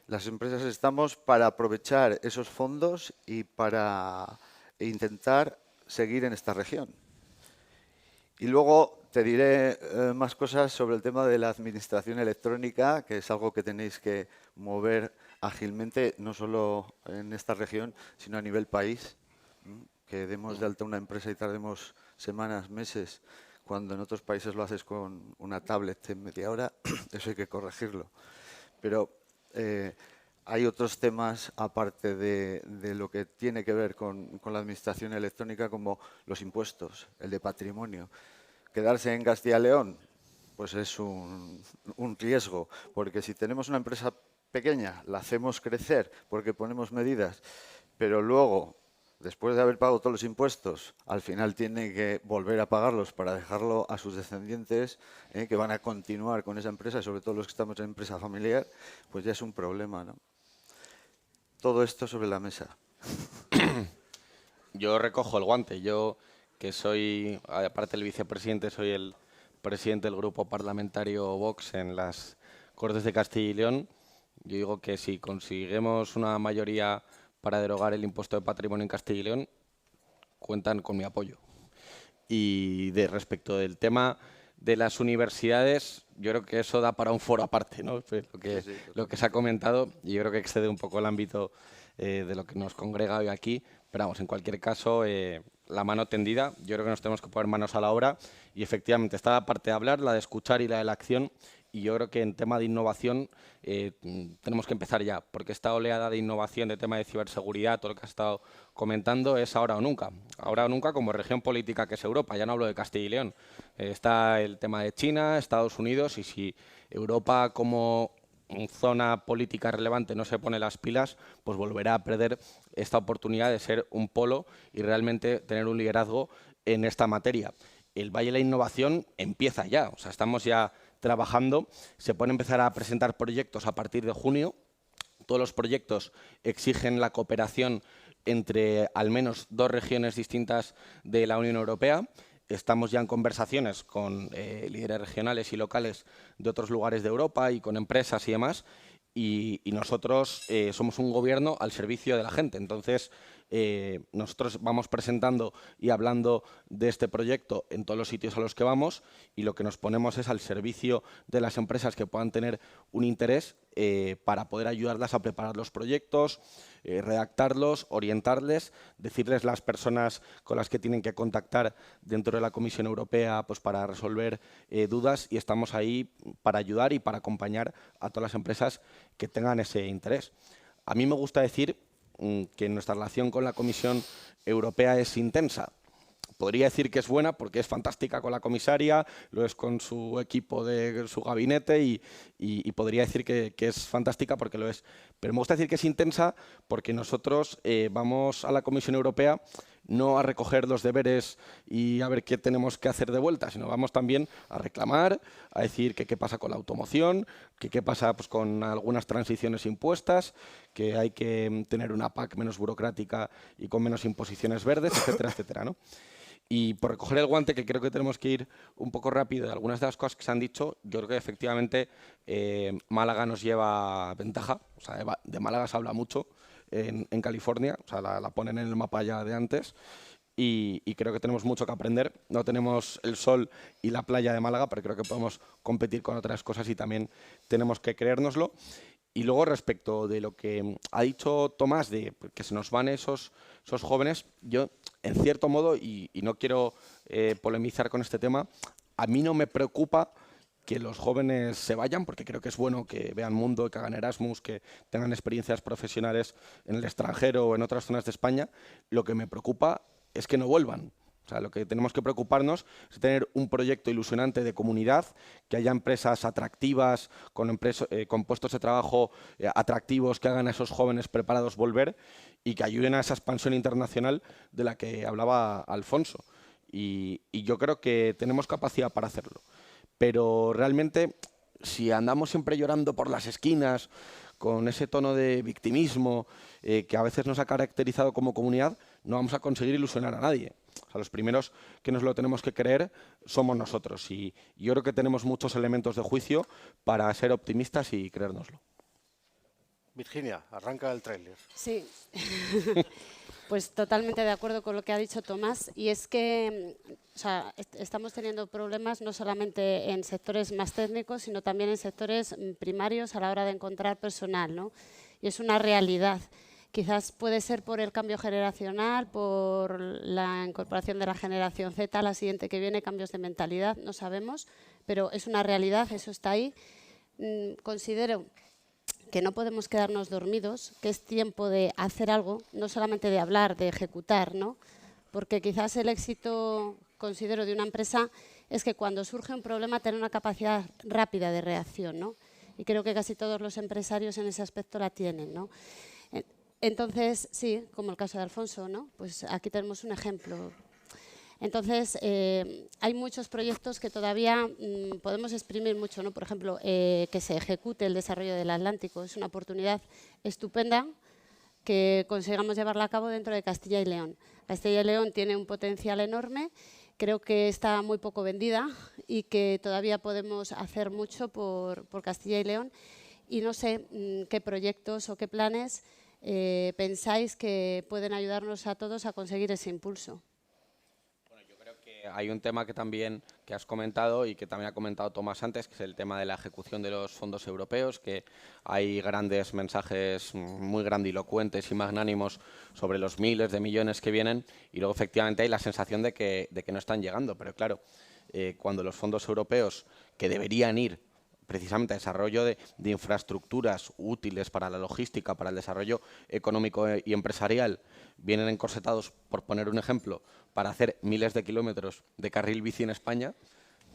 Las empresas estamos para aprovechar esos fondos y para intentar seguir en esta región. Y luego te diré más cosas sobre el tema de la administración electrónica, que es algo que tenéis que mover ágilmente, no solo en esta región, sino a nivel país. Que demos de alta una empresa y tardemos semanas, meses, cuando en otros países lo haces con una tablet en media hora, eso hay que corregirlo. Pero hay otros temas, aparte de lo que tiene que ver con la administración electrónica, como los impuestos, el de patrimonio. Quedarse en Castilla y León, pues es un riesgo, porque si tenemos una empresa pequeña, la hacemos crecer porque ponemos medidas, pero luego, después de haber pagado todos los impuestos, al final tiene que volver a pagarlos para dejarlo a sus descendientes, que van a continuar con esa empresa, sobre todo los que estamos en empresa familiar, pues ya es un problema, ¿no? todo esto sobre la mesa. Yo recojo el guante. Yo, que soy, aparte del vicepresidente, soy el presidente del grupo parlamentario Vox en las Cortes de Castilla y León. Yo digo que si conseguimos una mayoría para derogar el impuesto de patrimonio en Castilla y León, cuentan con mi apoyo. Y respecto del tema de las universidades, yo creo que eso da para un foro aparte, ¿no? Pues lo que se ha comentado, y yo creo que excede un poco el ámbito de lo que nos congrega hoy aquí. Pero vamos, en cualquier caso, la mano tendida, yo creo que nos tenemos que poner manos a la obra y efectivamente está la parte de hablar, la de escuchar y la de la acción. Y yo creo que en tema de innovación tenemos que empezar ya, porque esta oleada de innovación, de tema de ciberseguridad, todo lo que has estado comentando, es ahora o nunca. Ahora o nunca como región política que es Europa, ya no hablo de Castilla y León. Está el tema de China, Estados Unidos, y si Europa como zona política relevante no se pone las pilas, pues volverá a perder esta oportunidad de ser un polo y realmente tener un liderazgo en esta materia. El Valle de la Innovación empieza ya, o sea, estamos ya trabajando, se pueden empezar a presentar proyectos a partir de junio. Todos los proyectos exigen la cooperación entre al menos 2 regiones distintas de la Unión Europea. Estamos ya en conversaciones con líderes regionales y locales de otros lugares de Europa y con empresas y demás. Y nosotros somos un gobierno al servicio de la gente. Entonces, nosotros vamos presentando y hablando de este proyecto en todos los sitios a los que vamos, y lo que nos ponemos es al servicio de las empresas que puedan tener un interés para poder ayudarlas a preparar los proyectos, redactarlos, orientarles, decirles las personas con las que tienen que contactar dentro de la Comisión Europea pues para resolver dudas, y estamos ahí para ayudar y para acompañar a todas las empresas que tengan ese interés. A mí me gusta decir que nuestra relación con la Comisión Europea es intensa. Podría decir que es buena porque es fantástica con la comisaria, lo es con su equipo de su gabinete y podría decir que es fantástica porque lo es. Pero me gusta decir que es intensa porque nosotros vamos a la Comisión Europea no a recoger los deberes y a ver qué tenemos que hacer de vuelta, sino vamos también a reclamar, a decir que qué pasa con la automoción, que qué pasa pues, con algunas transiciones impuestas, que hay que tener una PAC menos burocrática y con menos imposiciones verdes, etcétera, etcétera, ¿no? Y por recoger el guante, que creo que tenemos que ir un poco rápido de algunas de las cosas que se han dicho, yo creo que efectivamente Málaga nos lleva ventaja. O sea, de Málaga se habla mucho en California, o sea, la ponen en el mapa ya de antes, y creo que tenemos mucho que aprender. No tenemos el sol y la playa de Málaga, pero creo que podemos competir con otras cosas y también tenemos que creérnoslo. Y luego, respecto de lo que ha dicho Tomás, de que se nos van esos jóvenes, yo, en cierto modo, y no quiero polemizar con este tema, a mí no me preocupa que los jóvenes se vayan, porque creo que es bueno que vean mundo, que hagan Erasmus, que tengan experiencias profesionales en el extranjero o en otras zonas de España. Lo que me preocupa es que no vuelvan. O sea, lo que tenemos que preocuparnos es tener un proyecto ilusionante de comunidad, que haya empresas atractivas, con puestos de trabajo atractivos, que hagan a esos jóvenes preparados volver y que ayuden a esa expansión internacional de la que hablaba Alfonso. Y yo creo que tenemos capacidad para hacerlo. Pero realmente, si andamos siempre llorando por las esquinas, con ese tono de victimismo que a veces nos ha caracterizado como comunidad, no vamos a conseguir ilusionar a nadie. O sea, los primeros que nos lo tenemos que creer somos nosotros. Y yo creo que tenemos muchos elementos de juicio para ser optimistas y creérnoslo. Virginia, arranca el tráiler. Sí, pues totalmente de acuerdo con lo que ha dicho Tomás. Y es que o sea, estamos teniendo problemas no solamente en sectores más técnicos, sino también en sectores primarios a la hora de encontrar personal, ¿no? Y es una realidad. Quizás puede ser por el cambio generacional, por la incorporación de la generación Z, la siguiente que viene, cambios de mentalidad, no sabemos, pero es una realidad, eso está ahí. Considero que no podemos quedarnos dormidos, que es tiempo de hacer algo, no solamente de hablar, de ejecutar, ¿no? Porque quizás el éxito, considero, de una empresa es que cuando surge un problema tener una capacidad rápida de reacción, ¿no? Y creo que casi todos los empresarios en ese aspecto la tienen, ¿no? Entonces, sí, como el caso de Alfonso, ¿no? Pues aquí tenemos un ejemplo. Entonces, hay muchos proyectos que todavía podemos exprimir mucho, ¿no? Por ejemplo, que se ejecute el desarrollo del Atlántico. Es una oportunidad estupenda que consigamos llevarla a cabo dentro de Castilla y León. Castilla y León tiene un potencial enorme, creo que está muy poco vendida y que todavía podemos hacer mucho por Castilla y León. Y no sé qué proyectos o qué planes pensáis que pueden ayudarnos a todos a conseguir ese impulso. Hay un tema que has comentado y que también ha comentado Tomás antes, que es el tema de la ejecución de los fondos europeos, que hay grandes mensajes muy grandilocuentes y magnánimos sobre los miles de millones que vienen y luego efectivamente hay la sensación de que no están llegando. Pero claro, cuando los fondos europeos que deberían ir precisamente a desarrollo de infraestructuras útiles para la logística, para el desarrollo económico y empresarial, vienen encorsetados, por poner un ejemplo, para hacer miles de kilómetros de carril bici en España,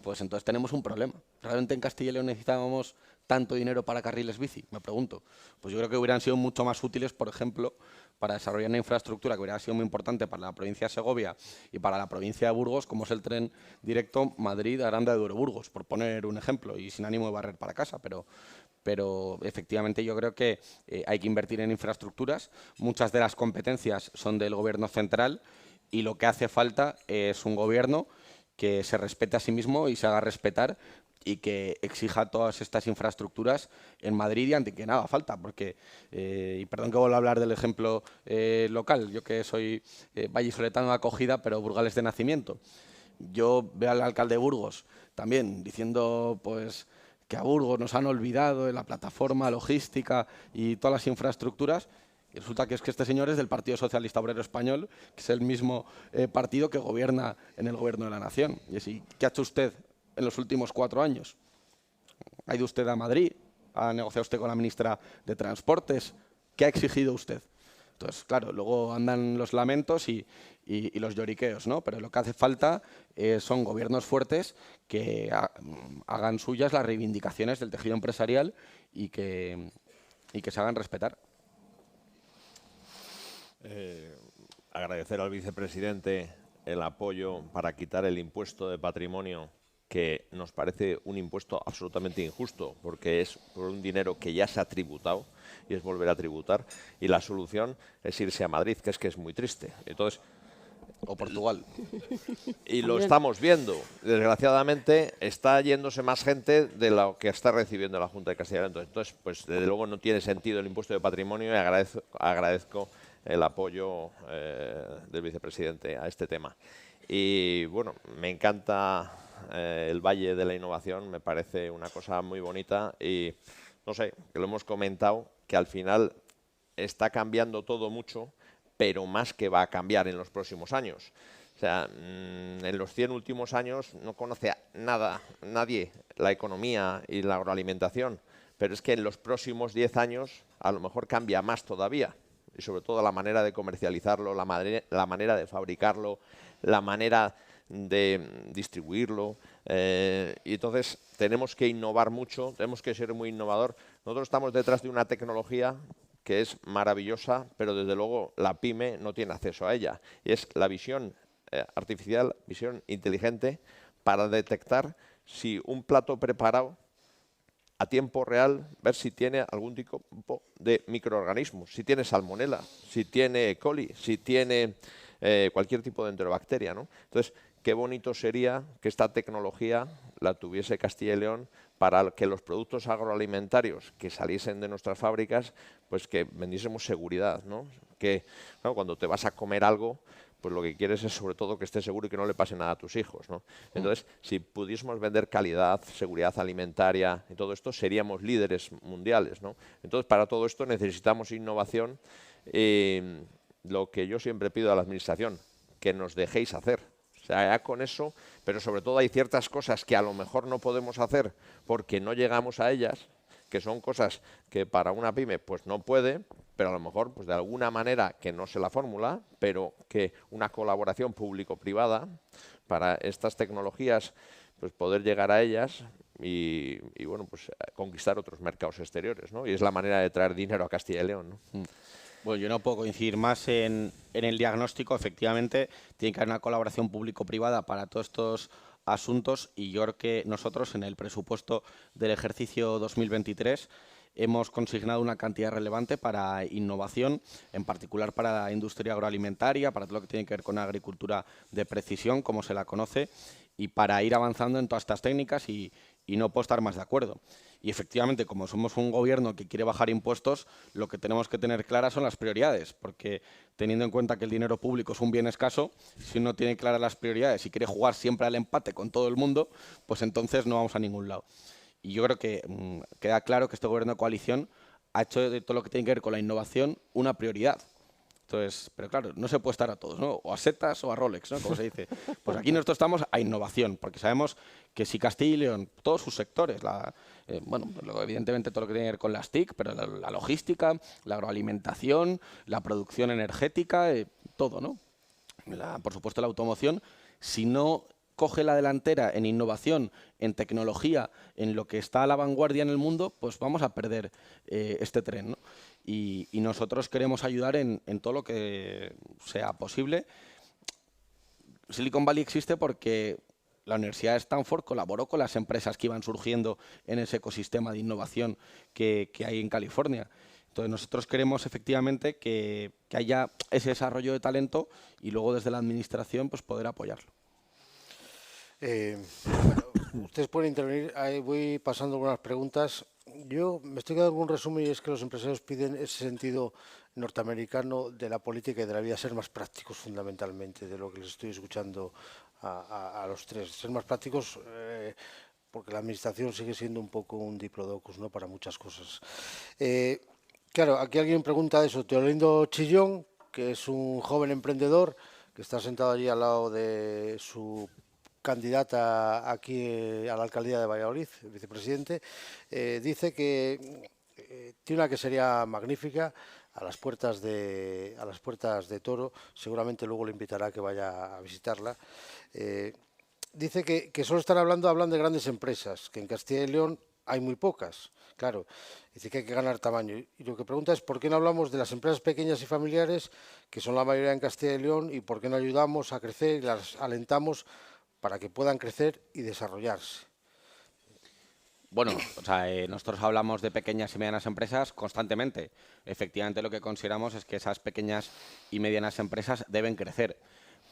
pues entonces tenemos un problema. ¿Realmente en Castilla y León necesitábamos tanto dinero para carriles bici? Me pregunto. Pues yo creo que hubieran sido mucho más útiles, por ejemplo, para desarrollar una infraestructura que hubiera sido muy importante para la provincia de Segovia y para la provincia de Burgos, como es el tren directo Madrid-Aranda de Duero-Burgos, por poner un ejemplo, y sin ánimo de barrer para casa, pero efectivamente yo creo que hay que invertir en infraestructuras. Muchas de las competencias son del Gobierno central y lo que hace falta es un gobierno que se respete a sí mismo y se haga respetar y que exija todas estas infraestructuras en Madrid y ante quien haga falta, porque, y perdón que vuelva a hablar del ejemplo local, yo que soy vallisoletano de acogida, pero burgalés de nacimiento. Yo veo al alcalde de Burgos también diciendo pues que a Burgos nos han olvidado de la plataforma logística y todas las infraestructuras. Y resulta que es que este señor es del Partido Socialista Obrero Español, que es el mismo partido que gobierna en el Gobierno de la Nación. Y así, ¿qué ha hecho usted en los últimos 4 años? ¿Ha ido usted a Madrid? ¿Ha negociado usted con la ministra de Transportes? ¿Qué ha exigido usted? Entonces, claro, luego andan los lamentos y los lloriqueos, ¿no? Pero lo que hace falta son gobiernos fuertes que hagan suyas las reivindicaciones del tejido empresarial y que se hagan respetar. Agradecer al vicepresidente el apoyo para quitar el impuesto de patrimonio, que nos parece un impuesto absolutamente injusto, porque es por un dinero que ya se ha tributado y es volver a tributar, y la solución es irse a Madrid, que es muy triste. Entonces, o Portugal. Y lo estamos viendo. Desgraciadamente está yéndose más gente de lo que está recibiendo la Junta de Castilla y León. Entonces, pues desde luego no tiene sentido el impuesto de patrimonio y agradezco el apoyo del vicepresidente a este tema. Y bueno, me encanta el Valle de la Innovación, me parece una cosa muy bonita y no sé, que lo hemos comentado, que al final está cambiando todo mucho, pero más que va a cambiar en los próximos años. O sea, en los 100 últimos años no conoce nadie la economía y la agroalimentación, pero es que en los próximos 10 años a lo mejor cambia más todavía, y sobre todo la manera de comercializarlo, la manera de fabricarlo, la manera de distribuirlo, y entonces tenemos que innovar mucho, tenemos que ser muy innovador. Nosotros estamos detrás de una tecnología que es maravillosa, pero desde luego la PYME no tiene acceso a ella. Y es la visión artificial, visión inteligente, para detectar si un plato preparado a tiempo real, ver si tiene algún tipo de microorganismos, si tiene salmonela, si tiene E. coli, si tiene cualquier tipo de enterobacteria, ¿no? Entonces, qué bonito sería que esta tecnología la tuviese Castilla y León para que los productos agroalimentarios que saliesen de nuestras fábricas, pues que vendiésemos seguridad, ¿no? Que claro, cuando te vas a comer algo, pues lo que quieres es sobre todo que estés seguro y que no le pase nada a tus hijos, ¿no? Entonces, si pudiésemos vender calidad, seguridad alimentaria y todo esto, seríamos líderes mundiales, ¿no? Entonces, para todo esto necesitamos innovación. Lo que yo siempre pido a la Administración, que nos dejéis hacer. O sea, ya con eso, pero sobre todo hay ciertas cosas que a lo mejor no podemos hacer porque no llegamos a ellas, que son cosas que para una pyme pues no puede, pero a lo mejor pues de alguna manera que no sé la fórmula, pero que una colaboración público-privada para estas tecnologías, pues poder llegar a ellas y bueno, pues conquistar otros mercados exteriores, ¿no? Y es la manera de traer dinero a Castilla y León, ¿no? Bueno, yo no puedo coincidir más en el diagnóstico. Efectivamente, tiene que haber una colaboración público-privada para todos estos asuntos y yo creo que nosotros en el presupuesto del ejercicio 2023 hemos consignado una cantidad relevante para innovación, en particular para la industria agroalimentaria, para todo lo que tiene que ver con agricultura de precisión, como se la conoce, y para ir avanzando en todas estas técnicas y no puedo estar más de acuerdo. Y efectivamente, como somos un gobierno que quiere bajar impuestos, lo que tenemos que tener claras son las prioridades, porque teniendo en cuenta que el dinero público es un bien escaso, si uno tiene claras las prioridades y quiere jugar siempre al empate con todo el mundo, pues entonces no vamos a ningún lado. Y yo creo que queda claro que este gobierno de coalición ha hecho de todo lo que tiene que ver con la innovación una prioridad. Entonces, pero claro, no se puede estar a todos, ¿no? O a setas o a Rolex, ¿no? Como se dice. Pues aquí nosotros estamos a innovación, porque sabemos que si Castilla y León, todos sus sectores, bueno, evidentemente todo lo que tiene que ver con las TIC, pero la logística, la agroalimentación, la producción energética, todo, ¿no? Por supuesto, la automoción, si no coge la delantera en innovación, en tecnología, en lo que está a la vanguardia en el mundo, pues vamos a perder este tren, ¿no? Y nosotros queremos ayudar en todo lo que sea posible. Silicon Valley existe porque la Universidad de Stanford colaboró con las empresas que iban surgiendo en ese ecosistema de innovación que hay en California. Entonces, nosotros queremos efectivamente que haya ese desarrollo de talento y luego desde la administración pues poder apoyarlo. Bueno, ustedes pueden intervenir, ahí voy pasando algunas preguntas. Yo me estoy quedando con un resumen y es que los empresarios piden ese sentido norteamericano de la política y de la vida, ser más prácticos fundamentalmente, de lo que les estoy escuchando a los tres. Ser más prácticos porque la administración sigue siendo un poco un diplodocus, ¿no? Para muchas cosas. Claro, aquí alguien pregunta eso, Teolindo Chillón, que es un joven emprendedor que está sentado allí al lado de su candidata aquí a la alcaldía de Valladolid, el vicepresidente, dice que tiene una quesería magnífica a las puertas de Toro. Seguramente luego le invitará a que vaya a visitarla. Dice que solo hablan de grandes empresas, que en Castilla y León hay muy pocas. Claro, dice que hay que ganar tamaño. Y lo que pregunta es por qué no hablamos de las empresas pequeñas y familiares, que son la mayoría en Castilla y León, y por qué no ayudamos a crecer y las alentamos para que puedan crecer y desarrollarse. Bueno, o sea, nosotros hablamos de pequeñas y medianas empresas constantemente. Efectivamente, lo que consideramos es que esas pequeñas y medianas empresas deben crecer.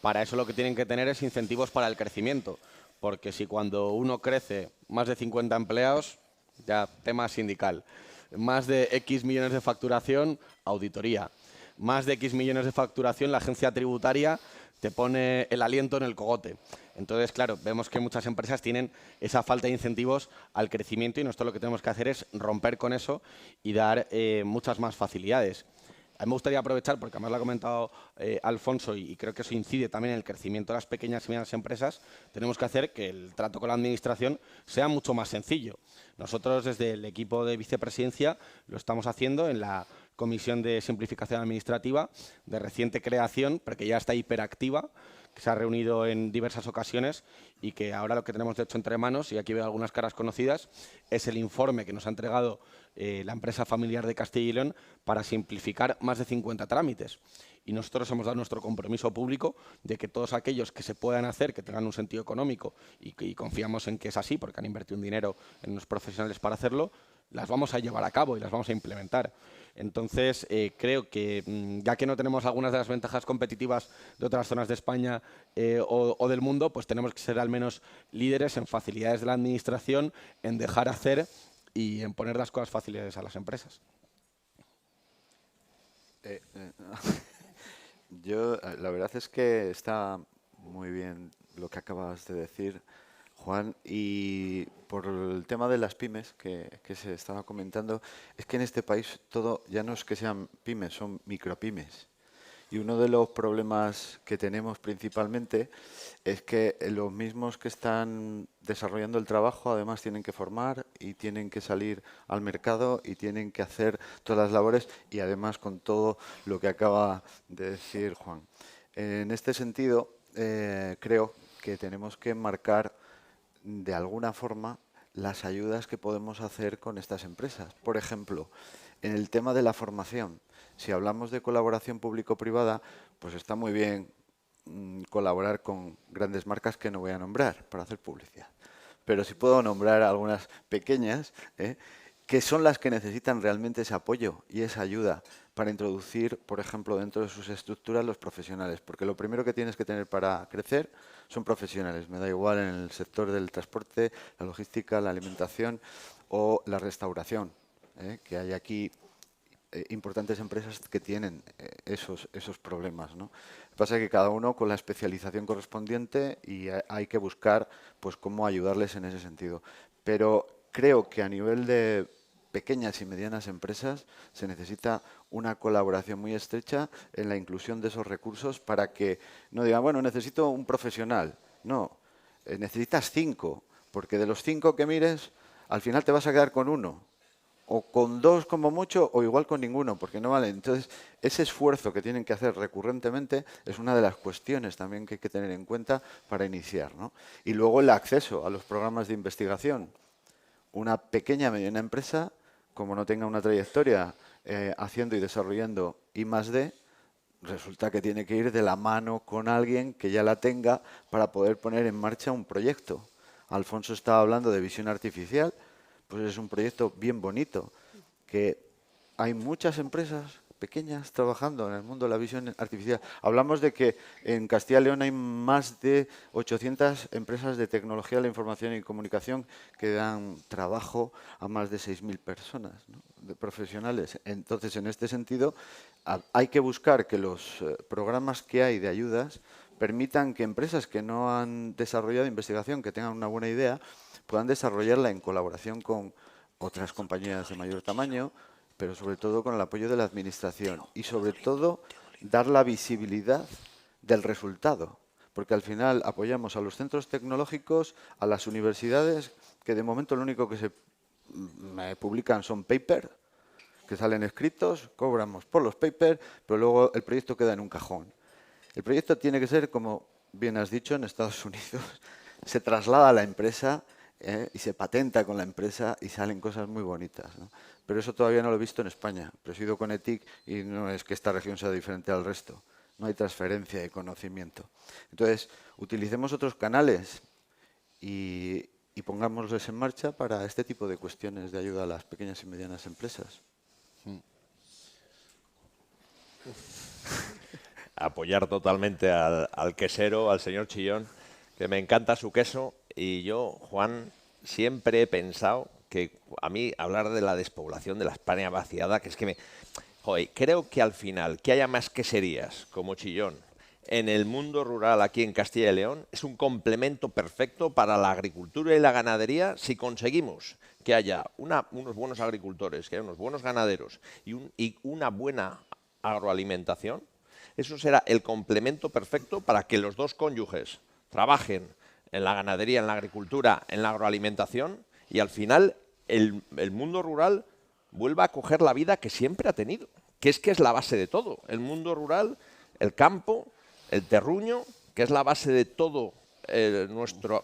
Para eso lo que tienen que tener es incentivos para el crecimiento, porque si cuando uno crece más de 50 empleados, ya tema sindical, más de X millones de facturación, auditoría, más de X millones de facturación, la agencia tributaria te pone el aliento en el cogote. Entonces, claro, vemos que muchas empresas tienen esa falta de incentivos al crecimiento y nosotros lo que tenemos que hacer es romper con eso y dar muchas más facilidades. A mí me gustaría aprovechar, porque además lo ha comentado Alfonso y creo que eso incide también en el crecimiento de las pequeñas y medianas empresas, tenemos que hacer que el trato con la administración sea mucho más sencillo. Nosotros desde el equipo de vicepresidencia lo estamos haciendo en la Comisión de Simplificación Administrativa de reciente creación, porque ya está hiperactiva, que se ha reunido en diversas ocasiones y que ahora lo que tenemos de hecho entre manos, y aquí veo algunas caras conocidas, es el informe que nos ha entregado la empresa familiar de Castilla y León para simplificar más de 50 trámites. Y nosotros hemos dado nuestro compromiso público de que todos aquellos que se puedan hacer, que tengan un sentido económico, y confiamos en que es así, porque han invertido un dinero en los profesionales para hacerlo, las vamos a llevar a cabo y las vamos a implementar. Entonces, creo que, ya que no tenemos algunas de las ventajas competitivas de otras zonas de España o del mundo, pues tenemos que ser al menos líderes en facilidades de la administración, en dejar hacer y en poner las cosas fáciles a las empresas. Yo, la verdad es que está muy bien lo que acabas de decir, Juan, y por el tema de las pymes que se estaba comentando, es que en este país todo ya no es que sean pymes, son micropymes. Y uno de los problemas que tenemos principalmente es que los mismos que están desarrollando el trabajo además tienen que formar y tienen que salir al mercado y tienen que hacer todas las labores y además con todo lo que acaba de decir Juan. En este sentido, creo que tenemos que marcar de alguna forma las ayudas que podemos hacer con estas empresas. Por ejemplo, en el tema de la formación, si hablamos de colaboración público-privada, pues está muy bien colaborar con grandes marcas que no voy a nombrar para hacer publicidad. Pero sí puedo nombrar algunas pequeñas que son las que necesitan realmente ese apoyo y esa ayuda para introducir, por ejemplo, dentro de sus estructuras los profesionales. Porque lo primero que tienes que tener para crecer son profesionales. Me da igual en el sector del transporte, la logística, la alimentación o la restauración, que hay aquí importantes empresas que tienen esos problemas, ¿no? Lo que pasa es que cada uno con la especialización correspondiente y hay que buscar pues cómo ayudarles en ese sentido. Pero creo que a nivel de pequeñas y medianas empresas se necesita una colaboración muy estrecha en la inclusión de esos recursos para que no digan, bueno, necesito un profesional. No, necesitas 5, porque de los 5 que mires, al final te vas a quedar con 1. O con 2 como mucho, o igual con ninguno, porque no vale. Entonces, ese esfuerzo que tienen que hacer recurrentemente es una de las cuestiones también que hay que tener en cuenta para iniciar, ¿no? Y luego el acceso a los programas de investigación. Una pequeña mediana empresa, como no tenga una trayectoria haciendo y desarrollando I+D, resulta que tiene que ir de la mano con alguien que ya la tenga para poder poner en marcha un proyecto. Alfonso estaba hablando de visión artificial. Pues es un proyecto bien bonito, que hay muchas empresas pequeñas trabajando en el mundo de la visión artificial. Hablamos de que en Castilla y León hay más de 800 empresas de tecnología de la información y comunicación que dan trabajo a más de 6.000 personas, ¿no?, de profesionales. Entonces, en este sentido, hay que buscar que los programas que hay de ayudas permitan que empresas que no han desarrollado investigación, que tengan una buena idea, puedan desarrollarla en colaboración con otras compañías de mayor tamaño, pero sobre todo con el apoyo de la administración y sobre todo dar la visibilidad del resultado, porque al final apoyamos a los centros tecnológicos, a las universidades, que de momento lo único que se publican son papers, que salen escritos, cobramos por los papers, pero luego el proyecto queda en un cajón. El proyecto tiene que ser, como bien has dicho, en Estados Unidos, se traslada a la empresa y se patenta con la empresa y salen cosas muy bonitas, ¿no? Pero eso todavía no lo he visto en España. Presido con ETIC y no es que esta región sea diferente al resto. No hay transferencia de conocimiento. Entonces, utilicemos otros canales y pongámoslos en marcha para este tipo de cuestiones de ayuda a las pequeñas y medianas empresas. Apoyar totalmente al quesero, al señor Chillón, que me encanta su queso. Y yo, Juan, siempre he pensado que a mí hablar de la despoblación de la España vaciada, que es que joder, creo que al final que haya más queserías como Chillón en el mundo rural aquí en Castilla y León es un complemento perfecto para la agricultura y la ganadería si conseguimos que haya unos buenos agricultores, que haya unos buenos ganaderos y una buena agroalimentación. Eso será el complemento perfecto para que los dos cónyuges trabajen en la ganadería, en la agricultura, en la agroalimentación y al final el mundo rural vuelva a coger la vida que siempre ha tenido, que es la base de todo. El mundo rural, el campo, el terruño, que es la base de todo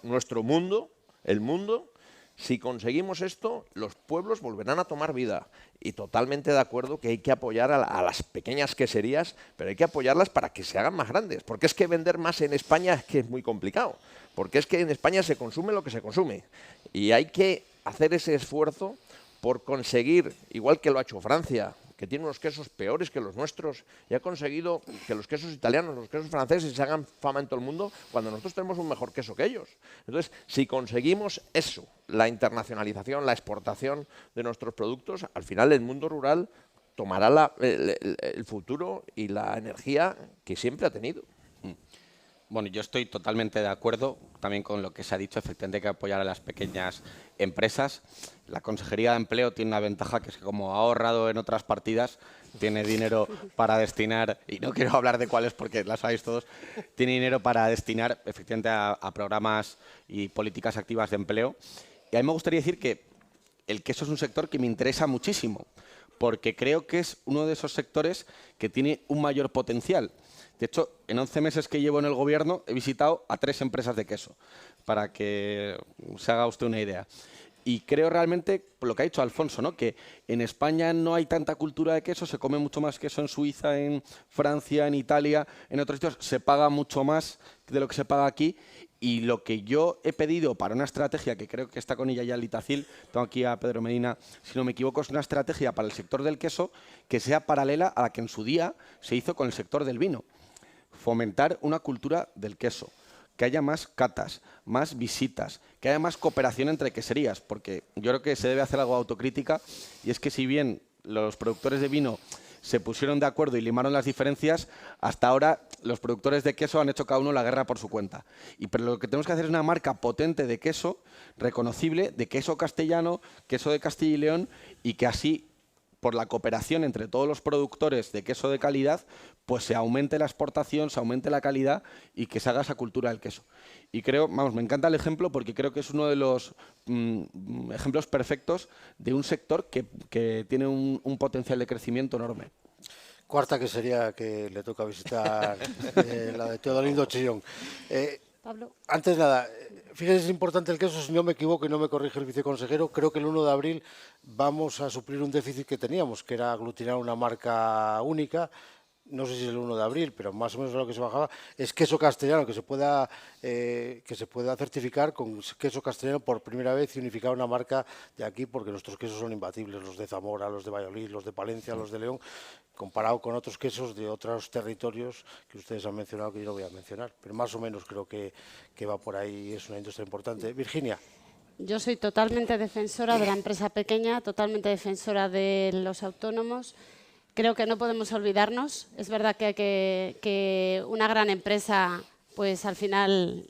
nuestro mundo, el mundo. Si conseguimos esto, los pueblos volverán a tomar vida. Y totalmente de acuerdo que hay que apoyar a las pequeñas queserías, pero hay que apoyarlas para que se hagan más grandes. Porque es que vender más en España es que es muy complicado. Porque es que en España se consume lo que se consume. Y hay que hacer ese esfuerzo por conseguir, igual que lo ha hecho Francia, que tiene unos quesos peores que los nuestros, y ha conseguido que los quesos italianos, los quesos franceses se hagan fama en todo el mundo, cuando nosotros tenemos un mejor queso que ellos. Entonces, si conseguimos eso, la internacionalización, la exportación de nuestros productos, al final el mundo rural tomará el futuro y la energía que siempre ha tenido. Bueno, yo estoy totalmente de acuerdo también con lo que se ha dicho. Efectivamente hay que apoyar a las pequeñas empresas. La Consejería de Empleo tiene una ventaja, que es que como ha ahorrado en otras partidas, tiene dinero para destinar, y no quiero hablar de cuáles porque las sabéis todos, tiene dinero para destinar efectivamente a programas y políticas activas de empleo. Y a mí me gustaría decir que el queso es un sector que me interesa muchísimo, porque creo que es uno de esos sectores que tiene un mayor potencial. De hecho, en 11 meses que llevo en el gobierno he visitado a 3 empresas de queso, para que se haga usted una idea. Y creo realmente, por lo que ha dicho Alfonso, ¿no? Que en España no hay tanta cultura de queso, se come mucho más queso en Suiza, en Francia, en Italia, en otros sitios se paga mucho más de lo que se paga aquí. Y lo que yo he pedido para una estrategia, que creo que está con ella ya Litacil, tengo aquí a Pedro Medina, si no me equivoco, es una estrategia para el sector del queso que sea paralela a la que en su día se hizo con el sector del vino. Fomentar una cultura del queso, que haya más catas, más visitas, que haya más cooperación entre queserías, porque yo creo que se debe hacer algo de autocrítica, y es que si bien los productores de vino se pusieron de acuerdo y limaron las diferencias, hasta ahora los productores de queso han hecho cada uno la guerra por su cuenta. Pero lo que tenemos que hacer es una marca potente de queso, reconocible, de queso castellano, queso de Castilla y León, y que así, por la cooperación entre todos los productores de queso de calidad, pues se aumente la exportación, se aumente la calidad y que se haga esa cultura del queso. Y creo, vamos, me encanta el ejemplo porque creo que es uno de los ejemplos perfectos de un sector que tiene un potencial de crecimiento enorme. Cuarta quesería que le toca visitar, la de Teodolindo Chillón. Pablo. Antes nada, fíjense, es importante el queso, si no me equivoco y no me corrige el viceconsejero, creo que el 1 de abril vamos a suplir un déficit que teníamos, que era aglutinar una marca única. No sé si es el 1 de abril, pero más o menos lo que se bajaba es queso castellano, que se pueda certificar con queso castellano por primera vez y unificar una marca de aquí, porque nuestros quesos son imbatibles, los de Zamora, los de Valladolid, los de Palencia, los de León, comparado con otros quesos de otros territorios que ustedes han mencionado, que yo no voy a mencionar, pero más o menos creo que va por ahí, es una industria importante. Virginia. Yo soy totalmente defensora de la empresa pequeña, totalmente defensora de los autónomos. Creo que no podemos olvidarnos. Es verdad que una gran empresa, pues al final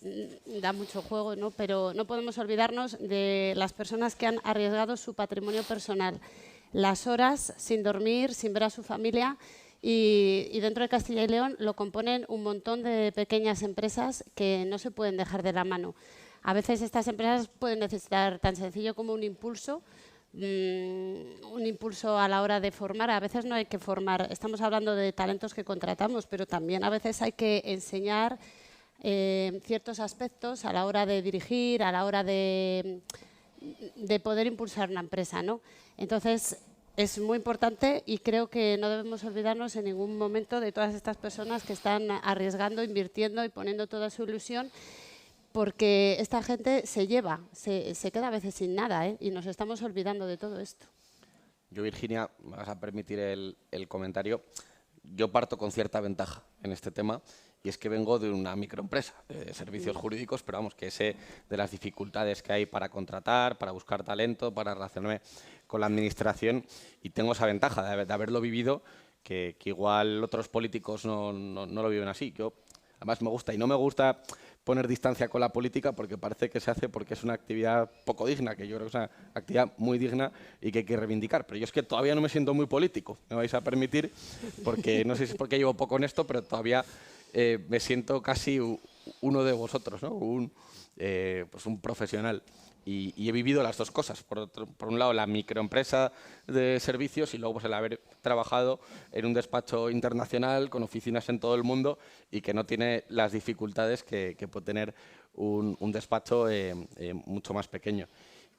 da mucho juego, ¿no? Pero no podemos olvidarnos de las personas que han arriesgado su patrimonio personal, las horas sin dormir, sin ver a su familia. Y dentro de Castilla y León lo componen un montón de pequeñas empresas que no se pueden dejar de la mano. A veces estas empresas pueden necesitar tan sencillo como un impulso a la hora de formar. A veces no hay que formar, estamos hablando de talentos que contratamos, pero también a veces hay que enseñar ciertos aspectos a la hora de dirigir, a la hora de poder impulsar una empresa, ¿no? Entonces, es muy importante y creo que no debemos olvidarnos en ningún momento de todas estas personas que están arriesgando, invirtiendo y poniendo toda su ilusión, porque esta gente se queda a veces sin nada, ¿eh? Y nos estamos olvidando de todo esto. Yo, Virginia, me vas a permitir el comentario. Yo parto con cierta ventaja en este tema, y es que vengo de una microempresa de servicios jurídicos, pero vamos, que sé de las dificultades que hay para contratar, para buscar talento, para relacionarme con la administración, y tengo esa ventaja de haberlo vivido, que igual otros políticos no lo viven así. Yo, además, me gusta, y no me gusta poner distancia con la política porque parece que se hace porque es una actividad poco digna, que yo creo que es una actividad muy digna y que hay que reivindicar. Pero yo es que todavía no me siento muy político, me vais a permitir, porque no sé si es porque llevo poco en esto, pero todavía me siento casi uno de vosotros, ¿no? Pues un profesional. Y he vivido las dos cosas. Por un lado, la microempresa de servicios, y luego pues, el haber trabajado en un despacho internacional con oficinas en todo el mundo y que no tiene las dificultades que puede tener un despacho mucho más pequeño.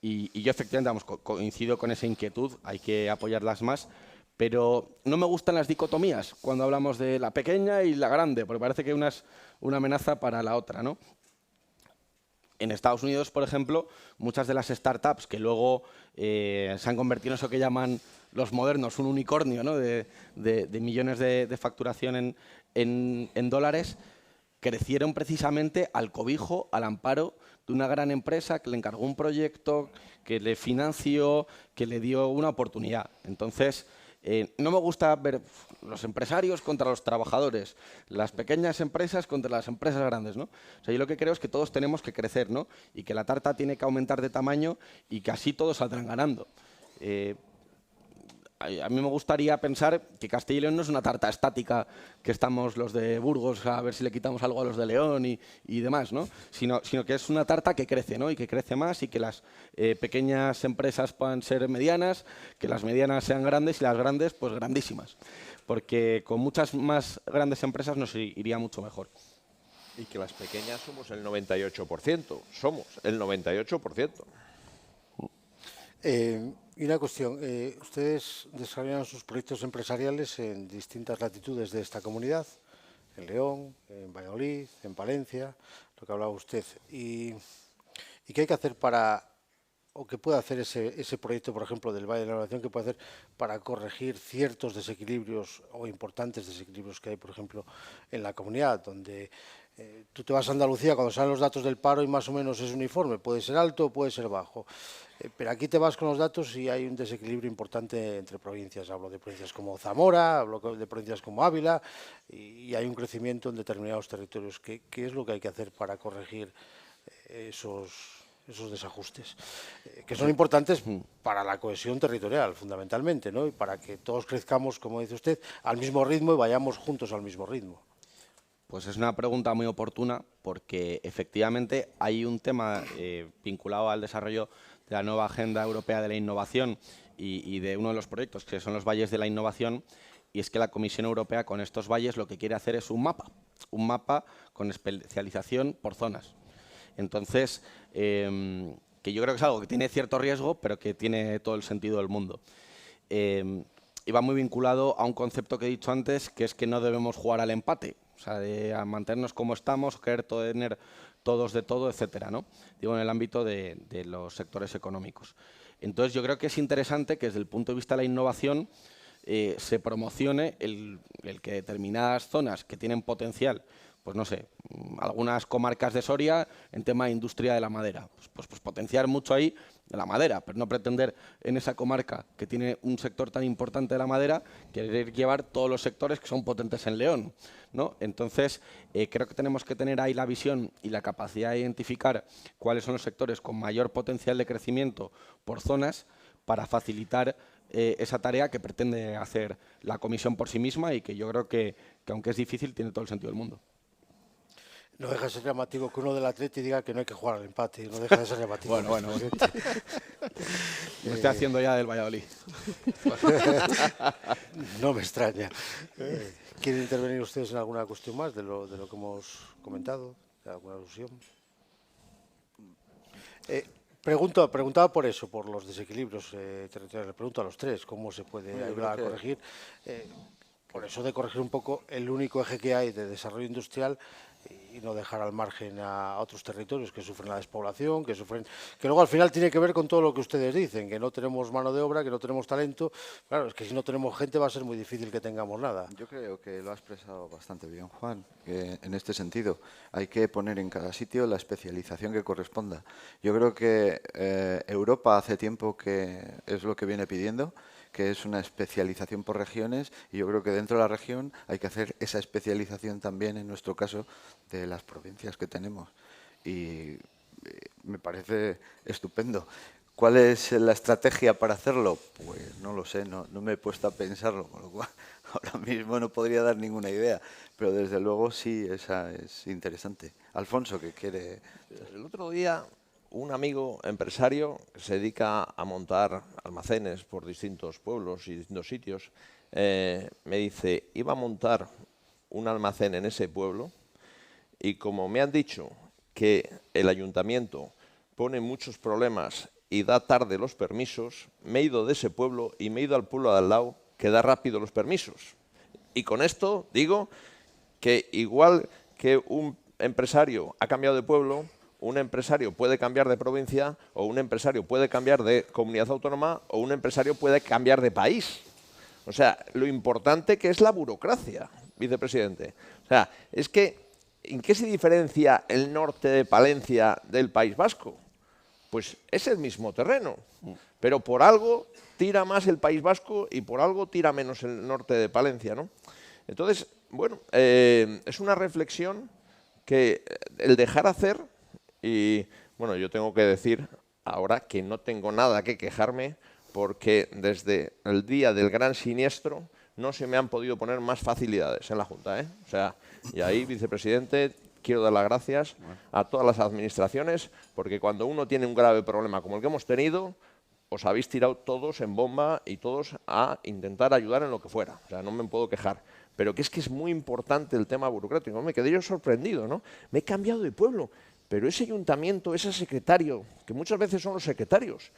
Y yo efectivamente coincido con esa inquietud, hay que apoyarlas más, pero no me gustan las dicotomías cuando hablamos de la pequeña y la grande, porque parece que una es una amenaza para la otra, ¿no? En Estados Unidos, por ejemplo, muchas de las startups que luego se han convertido en eso que llaman los modernos, un unicornio, ¿no? de millones de facturación en dólares, crecieron precisamente al cobijo, al amparo de una gran empresa que le encargó un proyecto, que le financió, que le dio una oportunidad. Entonces, no me gusta ver los empresarios contra los trabajadores, las pequeñas empresas contra las empresas grandes, ¿no? O sea, yo lo que creo es que todos tenemos que crecer, ¿no? Y que la tarta tiene que aumentar de tamaño y que así todos saldrán ganando. A mí me gustaría pensar que Castilla y León no es una tarta estática, que estamos los de Burgos a ver si le quitamos algo a los de León y demás, ¿no? Sino que es una tarta que crece, ¿no? Y que crece más y que las pequeñas empresas puedan ser medianas, que las medianas sean grandes y las grandes, pues grandísimas. Porque con muchas más grandes empresas nos iría mucho mejor. Y que las pequeñas somos el 98%. Somos el 98%. Y una cuestión, ustedes desarrollan sus proyectos empresariales en distintas latitudes de esta comunidad, en León, en Valladolid, en Palencia, lo que hablaba usted. ¿Y qué hay que hacer para, o qué puede hacer ese proyecto, por ejemplo, del Valle de la Innovación, qué puede hacer para corregir ciertos desequilibrios o importantes desequilibrios que hay, por ejemplo, en la comunidad, donde tú te vas a Andalucía cuando salen los datos del paro y más o menos es uniforme, puede ser alto o puede ser bajo, pero aquí te vas con los datos y hay un desequilibrio importante entre provincias. Hablo de provincias como Zamora, hablo de provincias como Ávila y hay un crecimiento en determinados territorios. ¿Qué es lo que hay que hacer para corregir esos desajustes, que son importantes para la cohesión territorial, fundamentalmente, ¿no? Y para que todos crezcamos, como dice usted, al mismo ritmo y vayamos juntos al mismo ritmo? Pues es una pregunta muy oportuna porque efectivamente hay un tema vinculado al desarrollo de la nueva Agenda Europea de la Innovación y de uno de los proyectos que son los valles de la innovación, y es que la Comisión Europea con estos valles lo que quiere hacer es un mapa con especialización por zonas. Entonces, que yo creo que es algo que tiene cierto riesgo, pero que tiene todo el sentido del mundo. Y va muy vinculado a un concepto que he dicho antes, que es que no debemos jugar al empate, o sea, de a mantenernos como estamos, querer tener todos de todo, etcétera, ¿no? Digo, en el ámbito de los sectores económicos. Entonces, yo creo que es interesante que desde el punto de vista de la innovación se promocione el que determinadas zonas que tienen potencial, pues no sé, algunas comarcas de Soria en tema de industria de la madera. Pues potenciar mucho ahí de la madera, pero no pretender en esa comarca que tiene un sector tan importante de la madera querer llevar todos los sectores que son potentes en León, ¿no? Entonces, creo que tenemos que tener ahí la visión y la capacidad de identificar cuáles son los sectores con mayor potencial de crecimiento por zonas para facilitar esa tarea que pretende hacer la Comisión por sí misma y que yo creo que aunque es difícil, tiene todo el sentido del mundo. No deja de ser llamativo que uno del Atleti diga que no hay que jugar al empate. No deja de ser llamativo. Bueno. Lo estoy haciendo ya del Valladolid. No me extraña. ¿Quieren intervenir ustedes en alguna cuestión más de lo que hemos comentado? ¿De alguna alusión? Preguntaba por eso, por los desequilibrios territoriales. Le pregunto a los tres cómo se puede ayudar a corregir. Por eso de corregir un poco el único eje que hay de desarrollo industrial y no dejar al margen a otros territorios que sufren la despoblación, que luego al final tiene que ver con todo lo que ustedes dicen, que no tenemos mano de obra, que no tenemos talento. Claro, es que si no tenemos gente va a ser muy difícil que tengamos nada. Yo creo que lo ha expresado bastante bien, Juan, que en este sentido hay que poner en cada sitio la especialización que corresponda. Yo creo que Europa hace tiempo que es lo que viene pidiendo, que es una especialización por regiones, y yo creo que dentro de la región hay que hacer esa especialización también, en nuestro caso, de las provincias que tenemos. Y me parece estupendo. ¿Cuál es la estrategia para hacerlo? Pues no lo sé, no me he puesto a pensarlo, con lo cual ahora mismo no podría dar ninguna idea, pero desde luego sí, esa es interesante. Alfonso, ¿qué quiere? El otro día un amigo empresario que se dedica a montar almacenes por distintos pueblos y distintos sitios, me dice, iba a montar un almacén en ese pueblo y como me han dicho que el ayuntamiento pone muchos problemas y da tarde los permisos, me he ido de ese pueblo y me he ido al pueblo de al lado que da rápido los permisos. Y con esto digo que igual que un empresario ha cambiado de pueblo, un empresario puede cambiar de provincia, o un empresario puede cambiar de comunidad autónoma, o un empresario puede cambiar de país. O sea, lo importante que es la burocracia, vicepresidente. O sea, es que, ¿en qué se diferencia el norte de Palencia del País Vasco? Pues es el mismo terreno, pero por algo tira más el País Vasco y por algo tira menos el norte de Palencia, ¿no? Entonces, bueno, es una reflexión que el dejar hacer. Y bueno, yo tengo que decir ahora que no tengo nada que quejarme porque desde el día del gran siniestro no se me han podido poner más facilidades en la Junta, ¿eh? O sea, y ahí, vicepresidente, quiero dar las gracias a todas las administraciones porque cuando uno tiene un grave problema como el que hemos tenido, os habéis tirado todos en bomba y todos a intentar ayudar en lo que fuera. O sea, no me puedo quejar. Pero que es muy importante el tema burocrático. Me quedé yo sorprendido, ¿no? Me he cambiado de pueblo. Pero ese ayuntamiento, ese secretario, que muchas veces son los secretarios,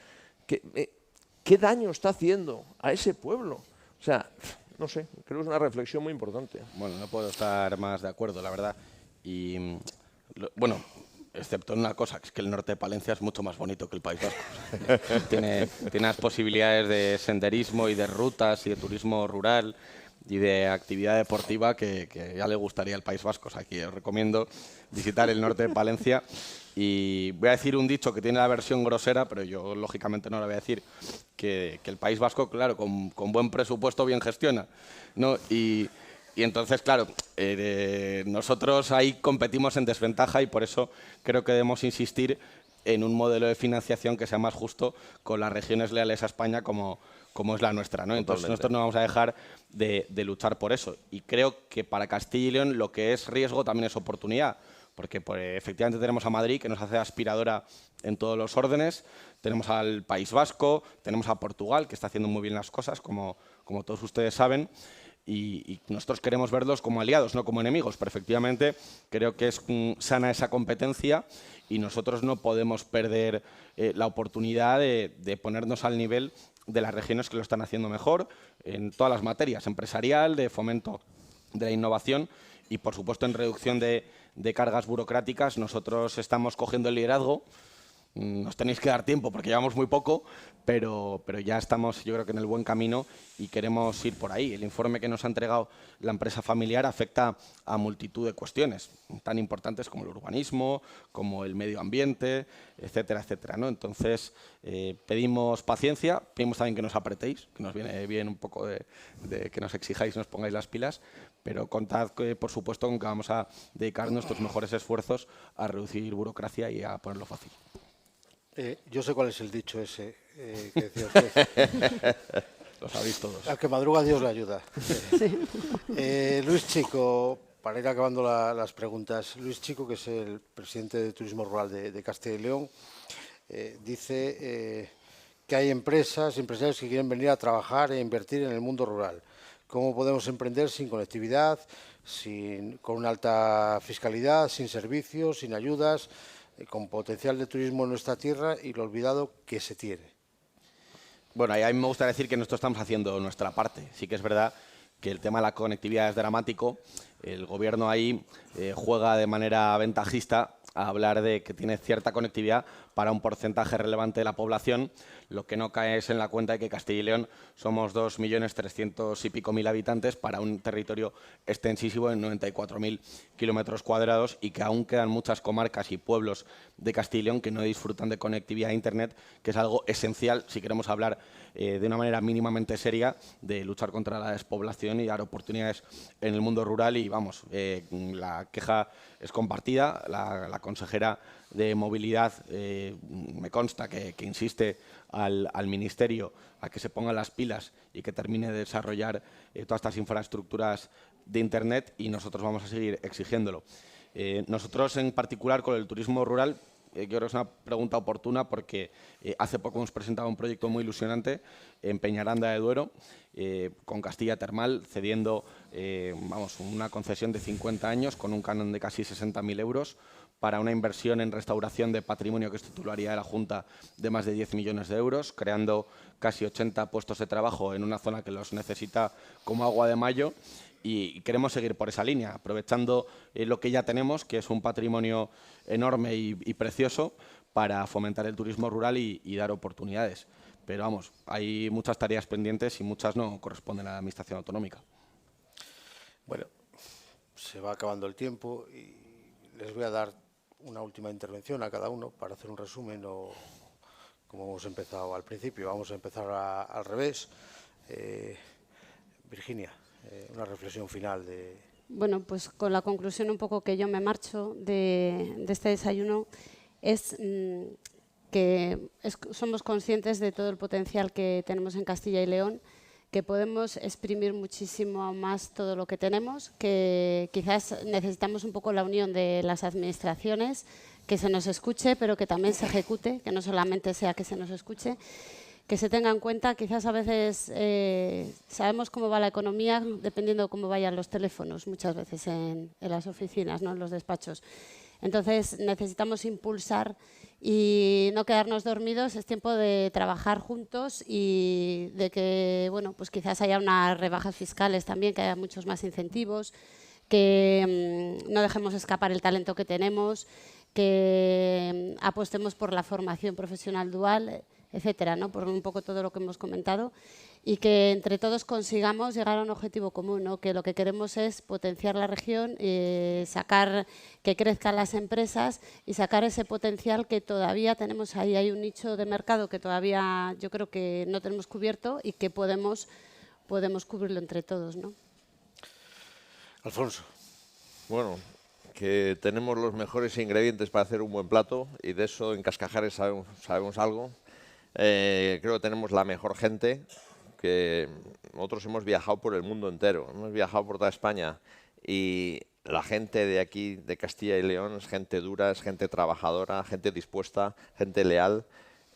¿Qué daño está haciendo a ese pueblo? O sea, no sé, creo que es una reflexión muy importante. Bueno, no puedo estar más de acuerdo, la verdad. Y, bueno, excepto en una cosa, que es que el norte de Palencia es mucho más bonito que el País Vasco. Tiene unas posibilidades de senderismo y de rutas y de turismo rural y de actividad deportiva que ya le gustaría al País Vasco. O sea, aquí os recomiendo visitar el norte de Palencia. Y voy a decir un dicho que tiene la versión grosera, pero yo lógicamente no lo voy a decir, que el País Vasco, claro, con buen presupuesto bien gestiona, ¿no? Y entonces, claro, nosotros ahí competimos en desventaja y por eso creo que debemos insistir en un modelo de financiación que sea más justo con las regiones leales a España como es la nuestra, ¿no? Entonces nosotros no vamos a dejar de luchar por eso. Y creo que para Castilla y León lo que es riesgo también es oportunidad, porque efectivamente tenemos a Madrid, que nos hace aspiradora en todos los órdenes, tenemos al País Vasco, tenemos a Portugal, que está haciendo muy bien las cosas, como todos ustedes saben, y nosotros queremos verlos como aliados, no como enemigos, pero efectivamente creo que es sana esa competencia y nosotros no podemos perder la oportunidad de ponernos al nivel de las regiones que lo están haciendo mejor en todas las materias, empresarial, de fomento de la innovación y, por supuesto, en reducción de cargas burocráticas. Nosotros estamos cogiendo el liderazgo. Nos tenéis que dar tiempo porque llevamos muy poco, pero ya estamos, yo creo que en el buen camino y queremos ir por ahí. El informe que nos ha entregado la empresa familiar afecta a multitud de cuestiones tan importantes como el urbanismo, como el medio ambiente, etcétera, etcétera, ¿no? Entonces, pedimos paciencia, pedimos también que nos apretéis, que nos viene bien un poco de que nos exijáis, nos pongáis las pilas, pero contad, por supuesto, con que vamos a dedicar nuestros mejores esfuerzos a reducir burocracia y a ponerlo fácil. Yo sé cuál es el dicho ese que decía usted. Lo sabéis todos. Al que madruga Dios le ayuda. Sí. Luis Chico, para ir acabando las preguntas. Luis Chico, que es el presidente de Turismo Rural de Castilla y León, dice que hay empresarios que quieren venir a trabajar e invertir en el mundo rural. ¿Cómo podemos emprender sin conectividad, con una alta fiscalidad, sin servicios, sin ayudas, con potencial de turismo en nuestra tierra y lo olvidado que se tiene? Bueno, a mí me gustaría decir que nosotros estamos haciendo nuestra parte. Sí que es verdad que el tema de la conectividad es dramático. El gobierno ahí juega de manera ventajista a hablar de que tiene cierta conectividad para un porcentaje relevante de la población. Lo que no cae es en la cuenta de que Castilla y León somos 2.300.000 y pico habitantes para un territorio extensísimo de 94.000 kilómetros cuadrados y que aún quedan muchas comarcas y pueblos de Castilla y León que no disfrutan de conectividad a Internet, que es algo esencial si queremos hablar de una manera mínimamente seria de luchar contra la despoblación y dar oportunidades en el mundo rural. Y vamos, la queja es compartida. La consejera de Movilidad me consta que insiste al Ministerio a que se pongan las pilas y que termine de desarrollar todas estas infraestructuras de Internet y nosotros vamos a seguir exigiéndolo. Nosotros, en particular, con el turismo rural, yo creo que es una pregunta oportuna porque hace poco hemos presentado un proyecto muy ilusionante en Peñaranda de Duero, con Castilla Termal, cediendo una concesión de 50 años con un canon de casi 60.000 euros para una inversión en restauración de patrimonio que es titularidad de la Junta de más de 10 millones de euros, creando casi 80 puestos de trabajo en una zona que los necesita como agua de mayo. Y queremos seguir por esa línea, aprovechando lo que ya tenemos, que es un patrimonio enorme y precioso, para fomentar el turismo rural y dar oportunidades. Pero vamos, hay muchas tareas pendientes y muchas no corresponden a la Administración autonómica. Bueno, se va acabando el tiempo y les voy a dar una última intervención a cada uno para hacer un resumen o como hemos empezado al principio. Vamos a empezar al revés. Virginia, una reflexión final de... Bueno, pues con la conclusión un poco que yo me marcho de este desayuno es que somos conscientes de todo el potencial que tenemos en Castilla y León, que podemos exprimir muchísimo más todo lo que tenemos, que quizás necesitamos un poco la unión de las administraciones, que se nos escuche, pero que también se ejecute, que no solamente sea que se nos escuche, que se tenga en cuenta. Quizás a veces sabemos cómo va la economía dependiendo de cómo vayan los teléfonos, muchas veces en las oficinas, ¿no? En los despachos. Entonces necesitamos impulsar y no quedarnos dormidos. Es tiempo de trabajar juntos y de que, bueno, pues quizás haya unas rebajas fiscales también, que haya muchos más incentivos, que no dejemos escapar el talento que tenemos, que apostemos por la formación profesional dual, etcétera, ¿no? Por un poco todo lo que hemos comentado, y que entre todos consigamos llegar a un objetivo común, ¿no? Que lo que queremos es potenciar la región, sacar que crezcan las empresas y sacar ese potencial que todavía tenemos ahí. Hay un nicho de mercado que todavía yo creo que no tenemos cubierto y que podemos cubrirlo entre todos, ¿no? Alfonso. Bueno, que tenemos los mejores ingredientes para hacer un buen plato y de eso en Cascajares sabemos algo. Creo que tenemos la mejor gente, que nosotros hemos viajado por el mundo entero, hemos viajado por toda España y la gente de aquí, de Castilla y León, es gente dura, es gente trabajadora, gente dispuesta, gente leal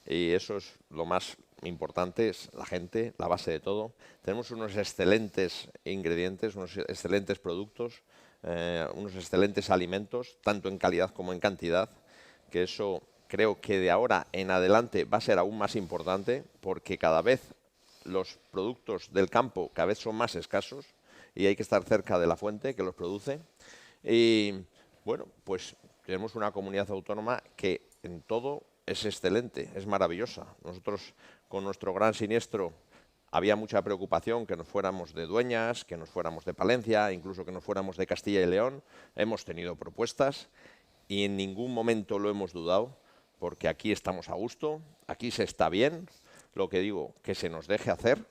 y eso es lo más importante, es la gente, la base de todo. Tenemos unos excelentes ingredientes, unos excelentes productos, unos excelentes alimentos, tanto en calidad como en cantidad, que eso creo que de ahora en adelante va a ser aún más importante porque cada vez los productos del campo cada vez son más escasos y hay que estar cerca de la fuente que los produce. Y bueno, pues tenemos una comunidad autónoma que en todo es excelente, es maravillosa. Nosotros con nuestro gran siniestro había mucha preocupación que nos fuéramos de Dueñas, que nos fuéramos de Palencia, incluso que nos fuéramos de Castilla y León. Hemos tenido propuestas y en ningún momento lo hemos dudado porque aquí estamos a gusto, aquí se está bien. Lo que digo, que se nos deje hacer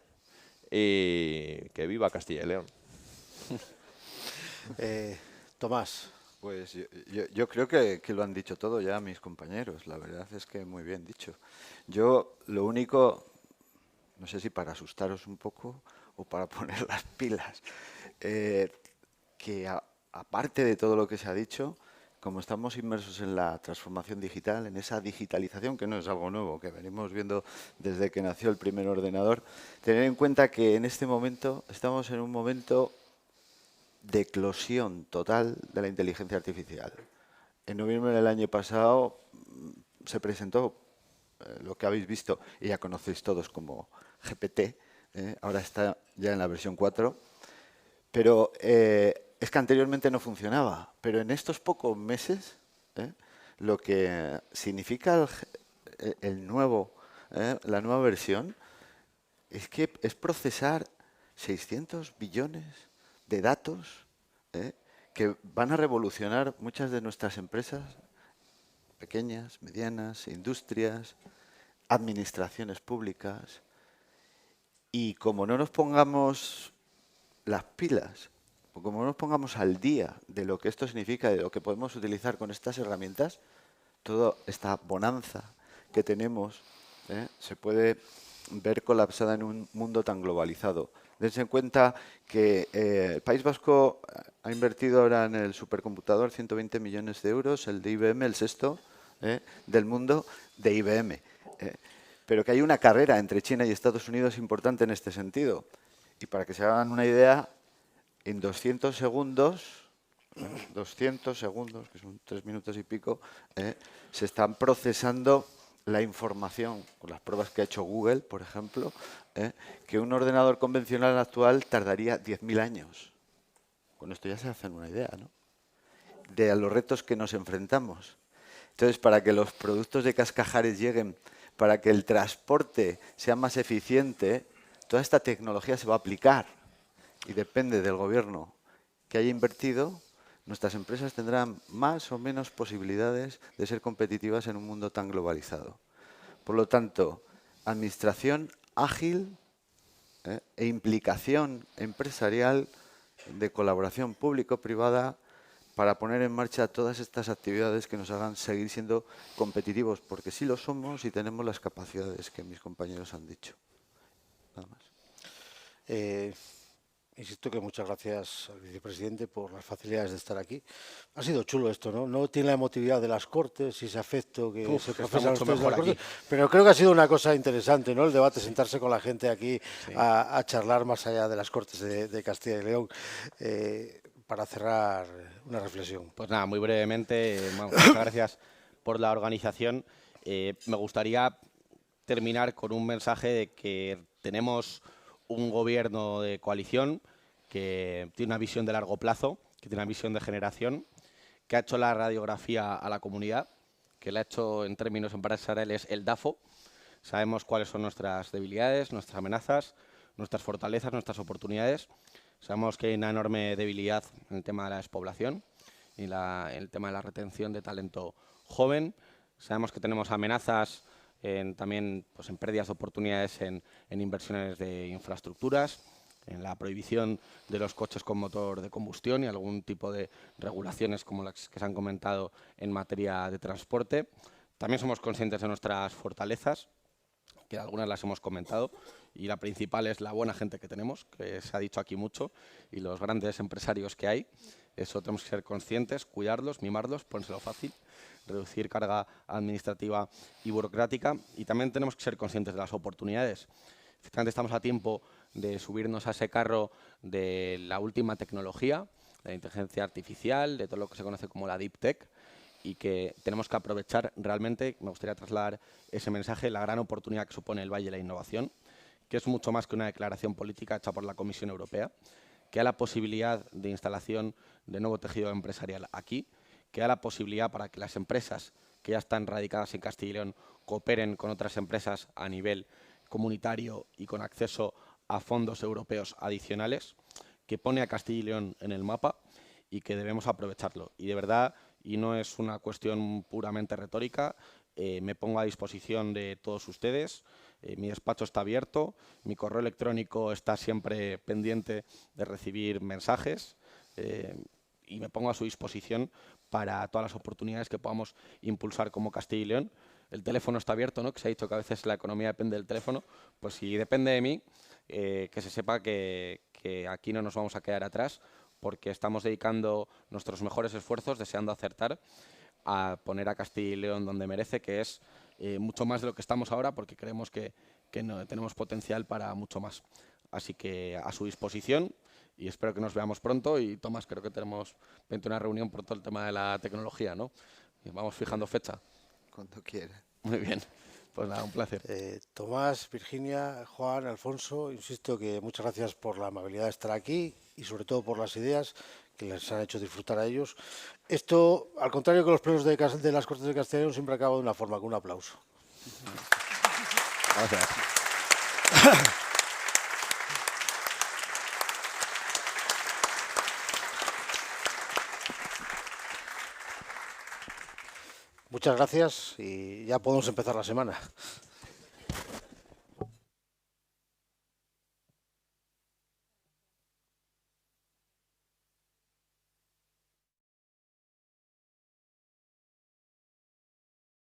y que viva Castilla y León. Tomás. Pues yo creo que lo han dicho todo ya mis compañeros. La verdad es que muy bien dicho. Yo lo único, no sé si para asustaros un poco o para poner las pilas, que aparte de todo lo que se ha dicho, como estamos inmersos en la transformación digital, en esa digitalización que no es algo nuevo, que venimos viendo desde que nació el primer ordenador, tener en cuenta que en este momento estamos en un momento de eclosión total de la inteligencia artificial. En noviembre del año pasado se presentó lo que habéis visto y ya conocéis todos como GPT, ahora está ya en la versión 4, pero es que anteriormente no funcionaba, pero en estos pocos meses lo que significa la nueva versión es que es procesar 600 billones de datos que van a revolucionar muchas de nuestras empresas, pequeñas, medianas, industrias, administraciones públicas. Y como no nos pongamos las pilas, o como no nos pongamos al día de lo que esto significa, de lo que podemos utilizar con estas herramientas, toda esta bonanza que tenemos se puede ver colapsada en un mundo tan globalizado. Dense en cuenta que el País Vasco ha invertido ahora en el supercomputador 120 millones de euros, el de IBM, el sexto del mundo de IBM. Pero que hay una carrera entre China y Estados Unidos importante en este sentido. Y para que se hagan una idea, en 200 segundos, que son 3 minutos y pico, se están procesando la información, con las pruebas que ha hecho Google, por ejemplo, que un ordenador convencional actual tardaría 10.000 años. Con esto ya se hacen una idea, ¿no?, de los retos que nos enfrentamos. Entonces, para que los productos de Cascajares lleguen, para que el transporte sea más eficiente, toda esta tecnología se va a aplicar y depende del gobierno que haya invertido. Nuestras empresas tendrán más o menos posibilidades de ser competitivas en un mundo tan globalizado. Por lo tanto, administración ágil e implicación empresarial de colaboración público-privada para poner en marcha todas estas actividades que nos hagan seguir siendo competitivos, porque sí lo somos y tenemos las capacidades que mis compañeros han dicho. Nada más. Insisto que muchas gracias al vicepresidente por las facilidades de estar aquí. Ha sido chulo esto, ¿no? No tiene la emotividad de las Cortes y ese afecto que se profesan ustedes de las Cortes, pero creo que ha sido una cosa interesante, ¿no?, el debate, sentarse con la gente aquí a charlar más allá de las Cortes de Castilla y León. para cerrar una reflexión. Pues nada, muy brevemente, muchas gracias por la organización. Me gustaría terminar con un mensaje de que tenemos un gobierno de coalición que tiene una visión de largo plazo, que tiene una visión de generación, que ha hecho la radiografía a la comunidad, que la ha hecho en términos empresariales el DAFO. Sabemos cuáles son nuestras debilidades, nuestras amenazas, nuestras fortalezas, nuestras oportunidades. Sabemos que hay una enorme debilidad en el tema de la despoblación y en el tema de la retención de talento joven. Sabemos que tenemos amenazas también pues, en pérdidas de oportunidades en inversiones de infraestructuras, en la prohibición de los coches con motor de combustión y algún tipo de regulaciones como las que se han comentado en materia de transporte. También somos conscientes de nuestras fortalezas, que algunas las hemos comentado, y la principal es la buena gente que tenemos, que se ha dicho aquí mucho, y los grandes empresarios que hay. Eso tenemos que ser conscientes, cuidarlos, mimarlos, ponérselo fácil, reducir carga administrativa y burocrática, y también tenemos que ser conscientes de las oportunidades. Efectivamente, estamos a tiempo de subirnos a ese carro de la última tecnología, de la inteligencia artificial, de todo lo que se conoce como la Deep Tech, y que tenemos que aprovechar realmente, me gustaría trasladar ese mensaje, la gran oportunidad que supone el Valle de la Innovación, que es mucho más que una declaración política hecha por la Comisión Europea, que da la posibilidad de instalación de nuevo tejido empresarial aquí, que da la posibilidad para que las empresas que ya están radicadas en Castilla y León cooperen con otras empresas a nivel comunitario y con acceso a fondos europeos adicionales, que pone a Castilla y León en el mapa y que debemos aprovecharlo. Y de verdad, y no es una cuestión puramente retórica, me pongo a disposición de todos ustedes. Mi despacho está abierto, mi correo electrónico está siempre pendiente de recibir mensajes y me pongo a su disposición para todas las oportunidades que podamos impulsar como Castilla y León. El teléfono está abierto, ¿no? Que se ha dicho que a veces la economía depende del teléfono. Pues si depende de mí, que se sepa que aquí no nos vamos a quedar atrás, porque estamos dedicando nuestros mejores esfuerzos, deseando acertar, a poner a Castilla y León donde merece, que es mucho más de lo que estamos ahora, porque creemos que no, tenemos potencial para mucho más. Así que a su disposición y espero que nos veamos pronto. Y Tomás, creo que tenemos una reunión por todo el tema de la tecnología, ¿no? Y vamos fijando fecha. Cuando quiera. Muy bien, pues nada, un placer. Tomás, Virginia, Juan, Alfonso, insisto que muchas gracias por la amabilidad de estar aquí y sobre todo por las ideas que les han hecho disfrutar a ellos. Esto, al contrario que los plenos de las Cortes de Castilla y León, siempre acaba de una forma, con un aplauso. Gracias. Muchas gracias y ya podemos empezar la semana.